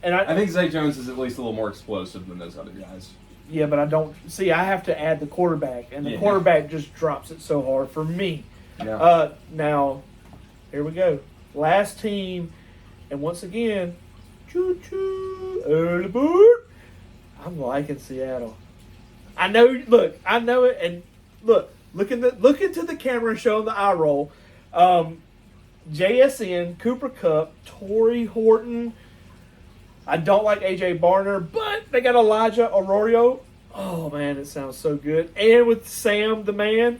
And I think Zay Jones is at least a little more explosive than those other guys. yeah, but I don't see. I have to add the quarterback, and the Yeah. quarterback just drops it so hard for me. Yeah. Now, here we go. Last team, and once again, choo choo, early bird. I'm liking Seattle. I know. Look, I know it, and look into the camera and show them the eye roll. JSN, Cooper Kupp, Torrey Horton. I don't like AJ Barner, but they got Elijah Arroyo. Oh man, it sounds so good. And with Sam the man,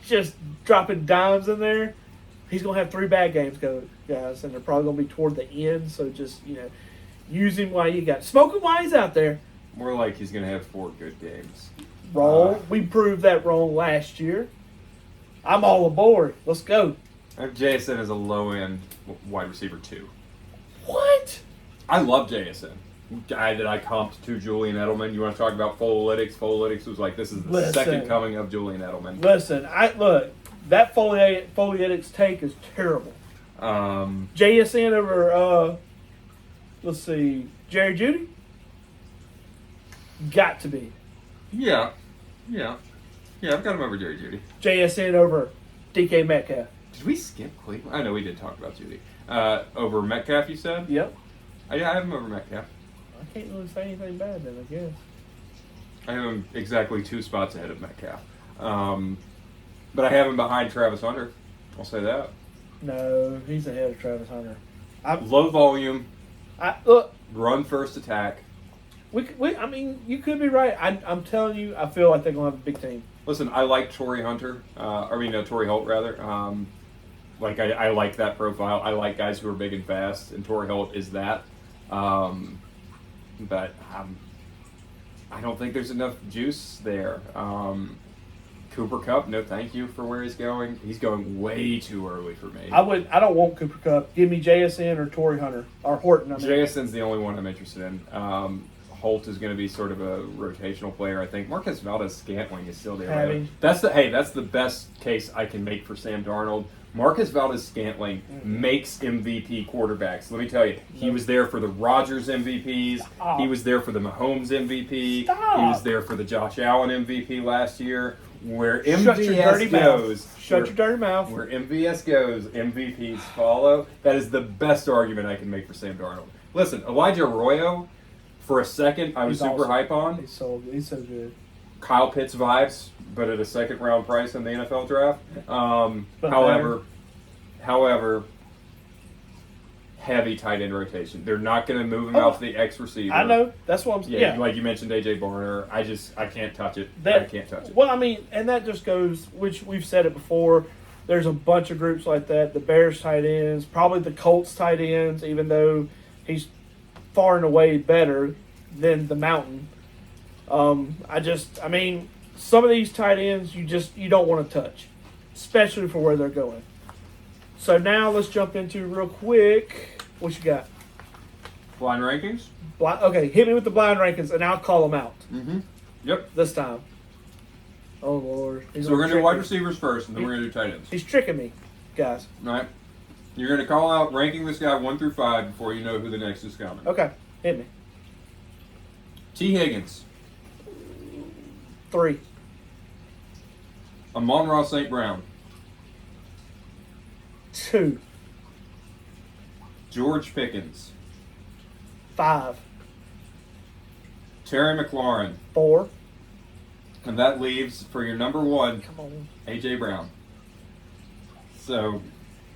just dropping dimes in there. He's gonna have 3 bad games, guys, and they're probably gonna be toward the end. So just use him while you got smoke him while he's out there. More like he's going to have 4 good games. Wrong. We proved that wrong last year. I'm all aboard. Let's go. I have JSN as a low-end wide receiver 2. What? I love JSN. Guy that I comped to Julian Edelman. You want to talk about Folalytics? Folalytics was like, this is the second coming of Julian Edelman. Listen, that Folalytics take is terrible. JSN over, let's see, Jerry Jeudy? Got to be. Yeah, I've got him over Jerry Jeudy. JSN over DK Metcalf. Did we skip Cleveland? I know we did talk about Jeudy. Over Metcalf, you said? Yep. Yeah, I have him over Metcalf. I can't really say anything bad then, I guess. I have him exactly 2 spots ahead of Metcalf. But I have him behind Travis Hunter. I'll say that. No, he's ahead of Travis Hunter. Low volume, Look, run first attack. I mean, you could be right. I'm telling you, I feel like they're going to have a big team. Listen, I like Torrey Hunter. Torrey Holt, rather. I like that profile. I like guys who are big and fast, and Torrey Holt is that. But I don't think there's enough juice there. Cooper Kupp, no thank you for where he's going. He's going way too early for me. I don't want Cooper Kupp. Give me JSN or Torrey Hunter or Horton. JSN's the only one I'm interested in. Holt is going to be sort of a rotational player, I think. Marcus Valdez-Scantling is still there. That's the best case I can make for Sam Darnold. Marcus Valdez-Scantling makes MVP quarterbacks. Let me tell you, he was there for the Rodgers MVPs. Stop. He was there for the Mahomes MVP. Stop. He was there for the Josh Allen MVP last year. Where Shut your dirty MVS goes, mouth. Shut your dirty mouth. Where MVS goes, MVPs follow. That is the best argument I can make for Sam Darnold. Listen, Elijah Arroyo, for a second, I was super hype on. He's so good. Kyle Pitts vibes, but at a second-round price in the NFL draft. However, heavy tight end rotation. They're not going to move him out to the X receiver. I know. That's what I'm saying. Yeah. Like you mentioned, AJ Barner. I can't touch it. I can't touch it. Well, I mean, and that just goes, which we've said it before. There's a bunch of groups like that. The Bears tight ends, probably the Colts tight ends, even though he's far and away better than the Mountain. I mean, some of these tight ends you don't want to touch, especially for where they're going. So now let's jump into real quick. What you got? Blind rankings? Okay, hit me with the blind rankings, and I'll call them out. Mm-hmm. Yep. This time. Oh, Lord. So we're going to do wide receivers first, and then we're going to do tight ends. He's tricking me, guys. All right. You're going to call out ranking this guy 1 through 5 before you know who the next is coming. Okay, hit me. T. Higgins. 3. Amon-Ra St. Brown. 2. George Pickens. 5. Terry McLaurin. 4. And that leaves for your number 1, Come on. A.J. Brown. So,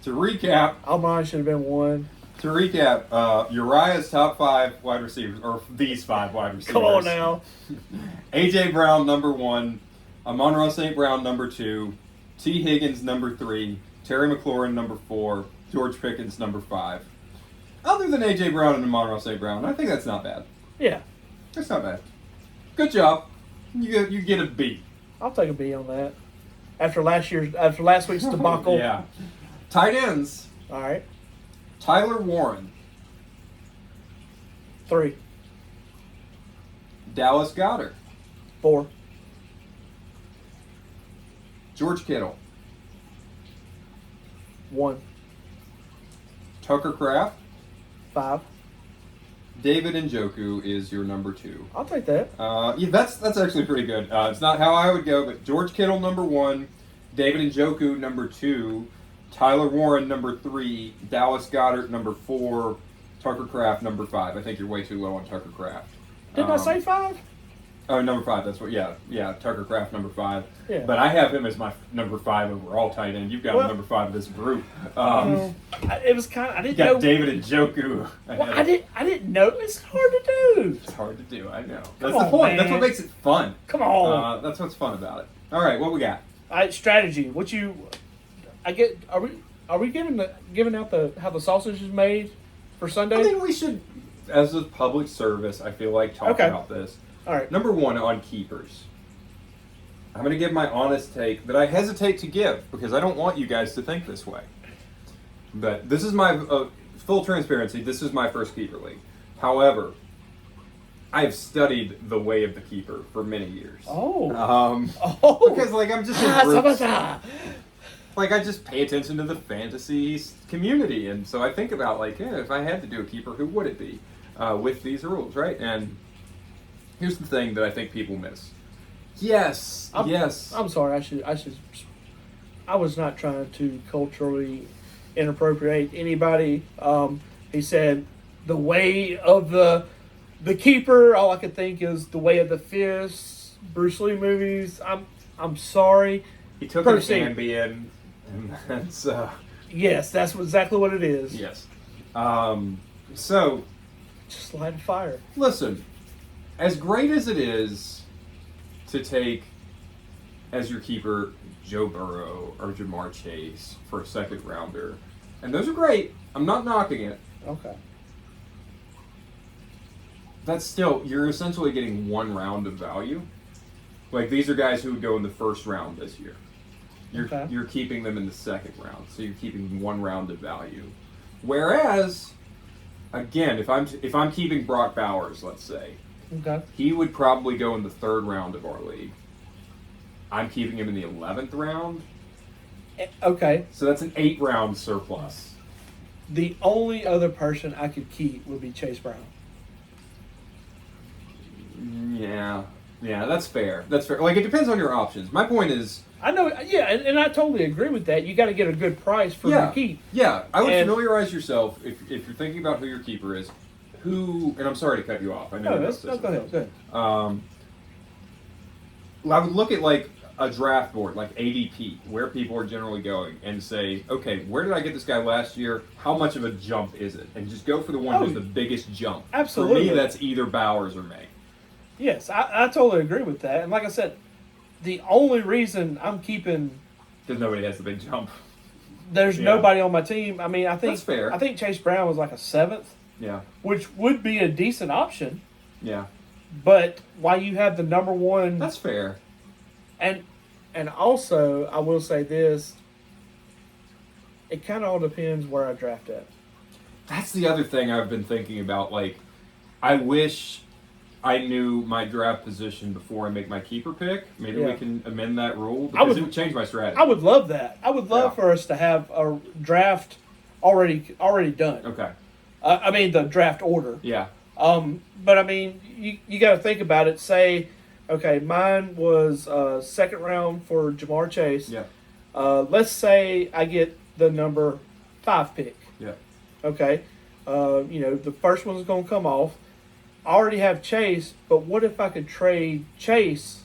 to recap, Almond should have been 1. Uriah's top 5 wide receivers, or these 5 wide receivers. Come on now. A.J. Brown, number 1. Amon-Ra St. Brown, number 2. T. Higgins, number 3. Terry McLaurin, number 4. George Pickens, number 5. Other than A.J. Brown and Amon-Ra St. Brown, I think that's not bad. Yeah. That's not bad. Good job. You get a B. I'll take a B on that. After last week's debacle. Yeah. Tight ends. All right. Tyler Warren. 3. Dallas Goedert. 4. George Kittle. 1. Tucker Kraft. 5. David Njoku is your number 2. I'll take that. Yeah, that's actually pretty good. It's not how I would go, but George Kittle number 1, David Njoku number 2, Tyler Warren number 3, Dallas Goedert number 4, Tucker Kraft number 5. I think you're way too low on Tucker Kraft. Didn't I say 5? Oh, number 5. That's what. Yeah. Tucker Kraft number 5. Yeah. But I have him as my number 5 overall tight end. You've got him number 5 of this group. It was kind of. I didn't you got know. David Njoku. Well, I didn't know. It's hard to do. It's hard to do. I know. Come That's on, the point. man. That's what makes it fun. Come on. That's what's fun about it. All right, what we got? All right, strategy. What you? I get. Are we giving out how the sausage is made for Sunday? I think we should, as a public service, I feel like talk about this. All right. Number 1 on keepers. I'm going to give my honest take that I hesitate to give because I don't want you guys to think this way. But this is my full transparency. This is my first keeper league. However, I've studied the way of the keeper for many years. Oh. Oh. Because like I'm just in groups, Sabata. like I just pay attention to the fantasy community, and so I think about like, yeah, if I had to do a keeper, who would it be with these rules, right? And here's the thing that I think people miss. Yes. I'm sorry. I was not trying to culturally inappropriate anybody. He said the way of the keeper. All I could think is the way of the fist. Bruce Lee movies. I'm sorry. He took Proceed. an Ambien, and that's Yes, that's exactly what it is. yes. So Just light a fire. listen, as great as it is to take as your keeper Joe Burrow or Jamar Chase for a second rounder, and those are great. I'm not knocking it. Okay. That's still, you're essentially getting one round of value. Like these are guys who would go in the first round this year. Okay. You're keeping them in the second round, so you're keeping one round of value. Whereas, again, if I'm keeping Brock Bowers, let's say, Okay. he would probably go in the third round of our league. I'm keeping him in the 11th round, Okay. so that's an 8-round surplus. The only other person I could keep would be Chase Brown. Yeah, that's fair. That's fair. Like it depends on your options. My point is, I know, yeah, and I totally agree with that. You got to get a good price for your keep. Yeah, I would And- familiarize yourself if you're thinking about who your keeper is. And I'm sorry to cut you off. I know No, you're that's, no, go ahead. Go ahead. I would look at like a draft board, like ADP, where people are generally going, and say, okay, where did I get this guy last year? How much of a jump is it? And just go for the one Oh, who's the biggest jump. absolutely. For me, that's either Bowers or May. Yes, I totally agree with that. And like I said, the only reason I'm keeping Because nobody has the big jump. there's Yeah. nobody on my team. I mean, I think That's fair. I think Chase Brown was like a 7th, Yeah, which would be a decent option. yeah. But while you have the number one, That's fair. and also I will say this, it kind of all depends where I draft at. That's the other thing I've been thinking about. Like, I wish I knew my draft position before I make my keeper pick. Maybe we Yeah. can amend that rule because it would change my strategy. I would love that. I would love Yeah. for us to have a draft already done. Okay. I mean the draft order. Yeah. But I mean, you got to think about it. Say, okay, mine was second round for Jamar Chase. Yeah. Let's say I get the number 5 pick. Yeah. Okay. The first one's going to come off. I already have Chase, but what if I could trade Chase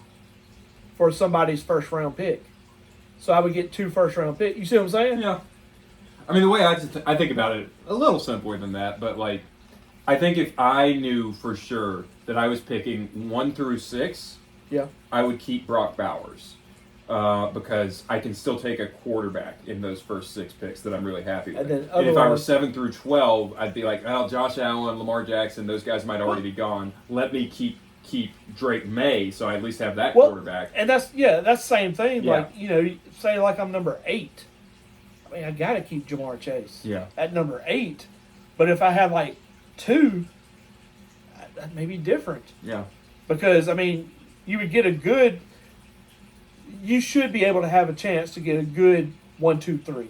for somebody's first round pick? So I would get 2 first round picks. You see what I'm saying? Yeah. I mean, the way I think about it, a little simpler than that, but like, I think if I knew for sure that I was picking 1 through 6, Yeah. I would keep Brock Bowers. Because I can still take a quarterback in those first 6 picks that I'm really happy with. And then And if I were otherwise- 7 through 12, I'd be like, oh, Josh Allen, Lamar Jackson, those guys might already be gone. Let me keep Drake May, so I at least have that quarterback. And that's the same thing. Yeah. Like, say like I'm number 8. I mean, I got to keep Jamar Chase. Yeah. At number 8. But if I had like 2, that may be different. Yeah. Because, I mean, you should be able to have a chance to get a good 1, 2, 3.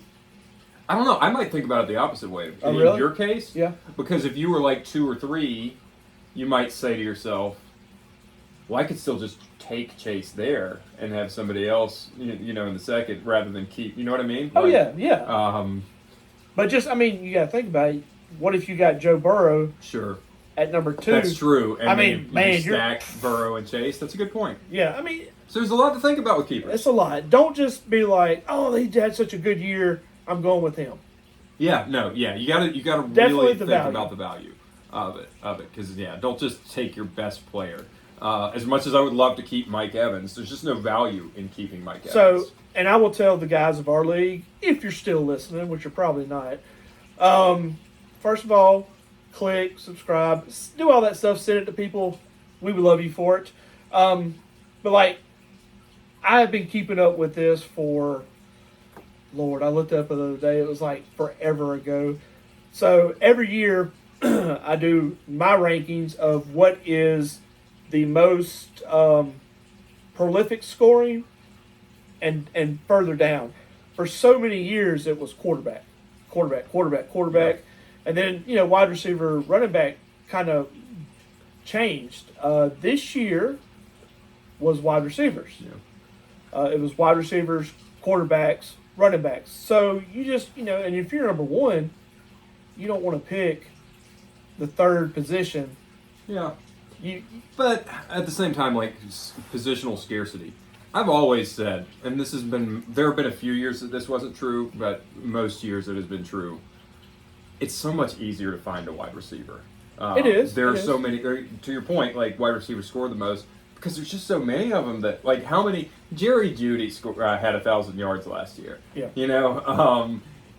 I don't know. I might think about it the opposite way. Oh, In really? your case? Yeah. Because if you were like 2 or 3, you might say to yourself, well, I could still just take Chase there and have somebody else, in the second rather than keep. You know what I mean? Oh, Like, yeah. But just, I mean, you got to think about it. What if you got Joe Burrow Sure. at number 2? That's true. And I then mean, you man, stack Burrow and Chase. That's a good point. Yeah, I mean, So there's a lot to think about with keepers. it's a lot. Don't just be like, oh, he had such a good year, I'm going with him. Yeah, no, yeah. You gotta Definitely really the think value. about the value of it, because don't just take your best player. As much as I would love to keep Mike Evans, there's just no value in keeping Mike Evans. So, and I will tell the guys of our league, if you're still listening, which you're probably not, first of all, click, subscribe, do all that stuff, send it to people. We would love you for it. But like, I have been keeping up with this for, Lord, I looked up the other day, it was like forever ago. So every year I do my rankings of what is the most prolific scoring, and further down. For so many years, it was quarterback, quarterback, and then wide receiver, running back kind of changed. This year was wide receivers. Yeah. It was wide receivers, quarterbacks, running backs. So you just and if you're number one, you don't want to pick the third position. Yeah. You But at the same time, like positional scarcity, I've always said, and there have been a few years that this wasn't true, but most years it has been true. It's so much easier to find a wide receiver. It is. There it are is. so many. To your point, like wide receivers score the most because there's just so many of them that like how many Jerry Jeudy had 1,000 yards last year. Yeah.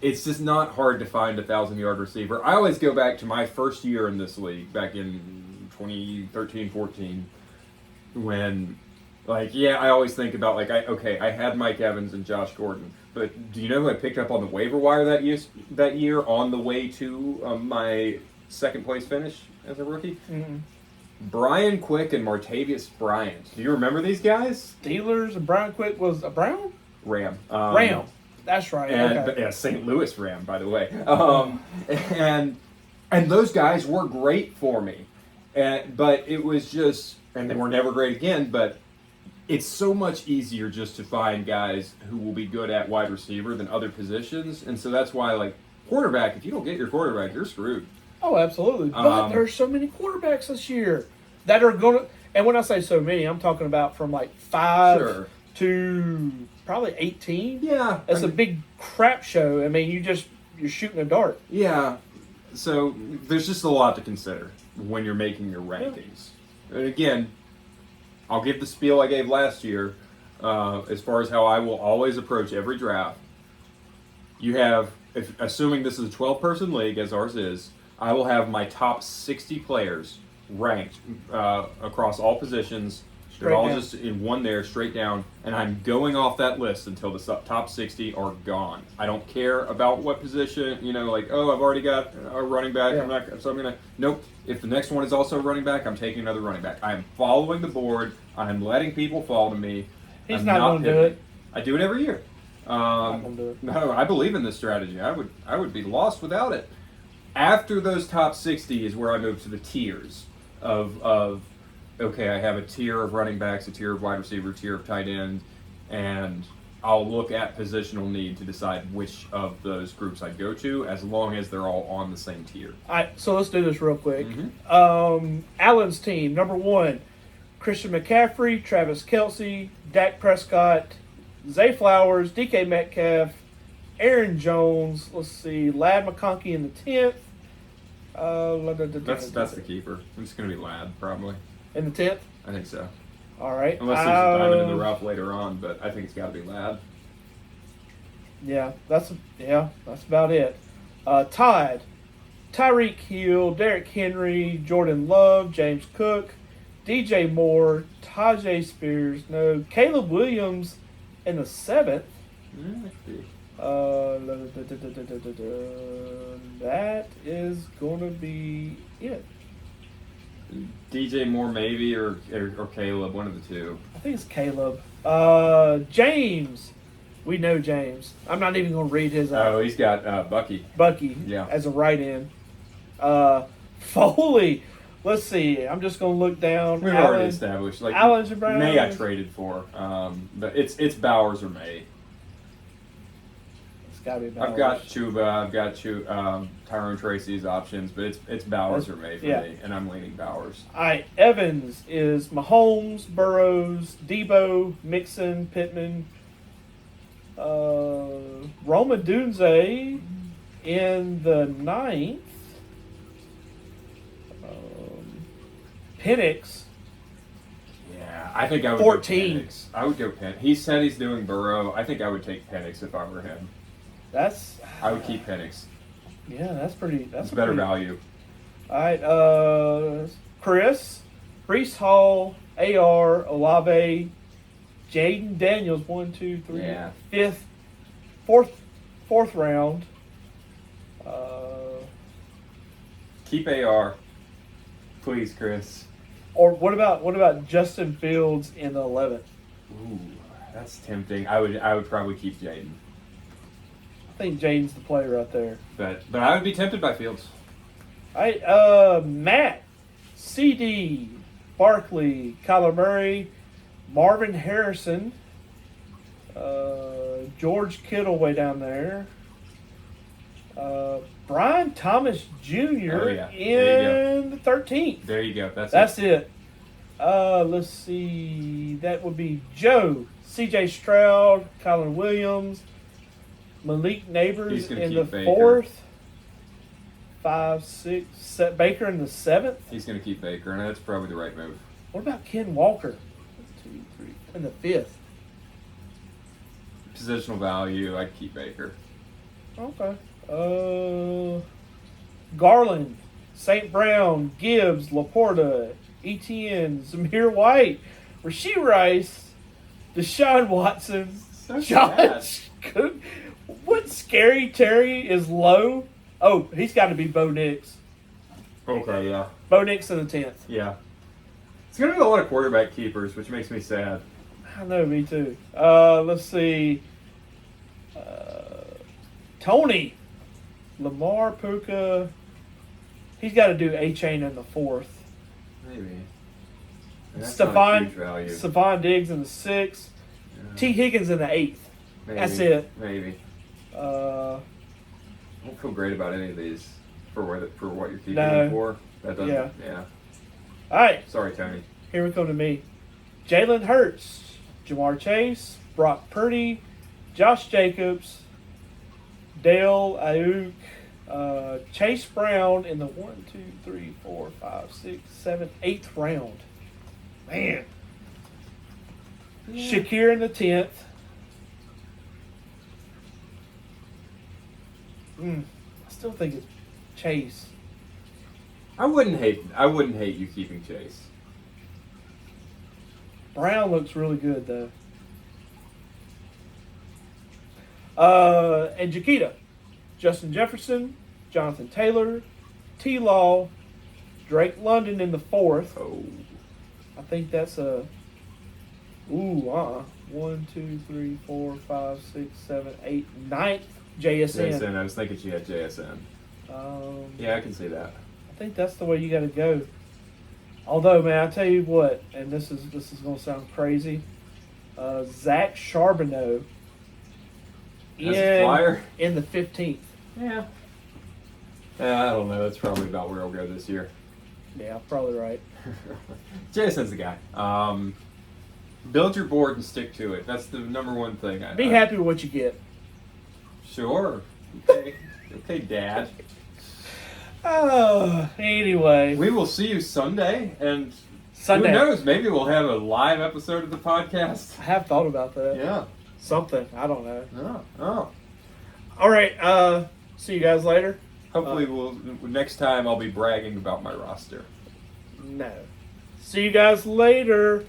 It's just not hard to find a 1,000-yard receiver. I always go back to my first year in this league back in 2013-14 when. I always think about I had Mike Evans and Josh Gordon, but do you know who I picked up on the waiver wire that year on the way to my second place finish as a rookie? Mm-hmm. Brian Quick and Martavius Bryant. Do you remember these guys? Steelers and Brian Quick was a Brown? Ram. Ram. That's right. Okay. St. Louis Ram, by the way. And those guys were great for me, but it was just, and they were never great again. But it's so much easier just to find guys who will be good at wide receiver than other positions, and so that's why quarterback. If you don't get your quarterback, you're screwed. Oh, absolutely. But there's so many quarterbacks this year that are going to, and when I say so many, I'm talking about from 5 to probably 18. Yeah. It's a big crap show. I mean, you're shooting a dart. Yeah. So there's just a lot to consider when you're making your rankings. Yeah. And again, I'll give the spiel I gave last year as far as how I will always approach every draft. You have, assuming this is a 12-person league, as ours is, I will have my top 60 players ranked across all positions. They're all just in one there, straight down, and I'm going off that list until the top 60 are gone. I don't care about what position, I've already got a running back. Yeah. So I'm going to, nope. If the next one is also a running back, I'm taking another running back. I'm following the board. I'm letting people fall to me. He's not going to do it. I do it every year. No, I believe in this strategy. I would be lost without it. After those top 60 is where I move to the tiers of okay, I have a tier of running backs, a tier of wide receiver, a tier of tight end, and I'll look at positional need to decide which of those groups I go to, as long as they're all on the same tier. All right, so let's do this real quick. Mm-hmm. Allen's team, number 1, Christian McCaffrey, Travis Kelce, Dak Prescott, Zay Flowers, DK Metcalf, Aaron Jones. Let's see, Ladd McConkey in the 10th. That's the keeper. It's going to be Ladd, probably. In the 10th? I think so. All right. Unless there's a diamond in the rough later on, but I think it's got to be Ladd. Yeah, that's about it. Todd, Tyreek Hill, Derrick Henry, Jordan Love, James Cook, DJ Moore, Tajay Spears, Caleb Williams in the 7th. That is going to be it. DJ Moore maybe, or Caleb, one of the two. I think it's Caleb. James. We know James. I'm not even going to read his. He's got Bucky. Bucky. Yeah. As a right end. Foley. Let's see. I'm just going to look down. We've already established. Allen Brown. May I traded for. But it's Bowers or May. It's got to be Bowers. I've got Chuba. I've got Tyrone Tracy's options, but it's Bowers or May for me, and I'm leaning Bowers. All right. Evans is Mahomes, Burrows, Debo, Mixon, Pittman, Roma Dunze in the 9th. Penix. Yeah, I think I would 14. go Penix. I would go Penix. He said he's doing Burrow. I think I would take Penix if I were him. I would keep Penix. Yeah, that's pretty. That's it's better value. All right, Chris, Breece Hall, AR, Olave, Jaden Daniels, 1, 2, 3, Yeah. 5th, fourth round. Keep AR. Please, Chris. Or what about Justin Fields in the 11th? Ooh, that's tempting. I would probably keep Jaden. I think Jaden's the player right there. But I would be tempted by Fields. All right, Matt, CD, Barkley, Kyler Murray, Marvin Harrison, George Kittle way down there, Brian Thomas Jr. yeah. There in the 13th. There you go. That's it. Let's see. That would be Joe, C.J. Stroud, Colin Williams, Malik Neighbors He's gonna in the keep Baker. 4th. 5, 6, Baker in the 7th. He's going to keep Baker, and that's probably the right move. What about Ken Walker? 1, 2, 3, in the 5th. Positional value, I'd keep Baker. Okay. Garland, St. Brown, Gibbs, Laporta, Etienne, Zamir White, Rashee Rice, Deshaun Watson, So Josh Cook. What Scary Terry is low? Oh, he's got to be Bo Nix. Okay, yeah. Bo Nix in the 10th. Yeah. It's going to be a lot of quarterback keepers, which makes me sad. I know, me too. Let's see. Tony, Lamar, Puka. He's got to do A-Chain in the 4th. Maybe. And that's not a huge value. Stephon Diggs in the 6th. Yeah. T. Higgins in the 8th. Maybe. That's it. Maybe. Uh, I don't feel great about any of these for what you're keeping No. them for. That doesn't. Yeah. Yeah. all right, Sorry, Tony. here we come to me. Jalen Hurts, Jamar Chase, Brock Purdy, Josh Jacobs, Dale Ayuk, Chase Brown in the 1, 2, 3, 4, 5, 6, 7, 8th round. Man. Shakir in the 10th. I still think it's Chase. I wouldn't hate you keeping Chase. Brown looks really good though. And Jaquita, Justin Jefferson, Jonathan Taylor, T. Law, Drake London in the 4th. Oh. I think that's a. 1, 2, 3, 4, 5, 6, 7, 8, 9th JSN. JSN. I was thinking she had JSN. Yeah, I can see that. I think that's the way you got to go. Although, man, I tell you what, and this is going to sound crazy. Zach Charbonneau As a flyer? in the 15th. Yeah. I don't know. That's probably about where I'll go this year. Yeah, probably right. Jason's the guy. Build your board and stick to it. That's the number one thing. Be happy with what you get. Sure. Okay. Okay, Dad. Anyway. We will see you Sunday, and Sunday. who knows? Maybe we'll have a live episode of the podcast. I have thought about that. Yeah. Something. I don't know. Oh. All right. See you guys later. Hopefully, next time I'll be bragging about my roster. No. See you guys later.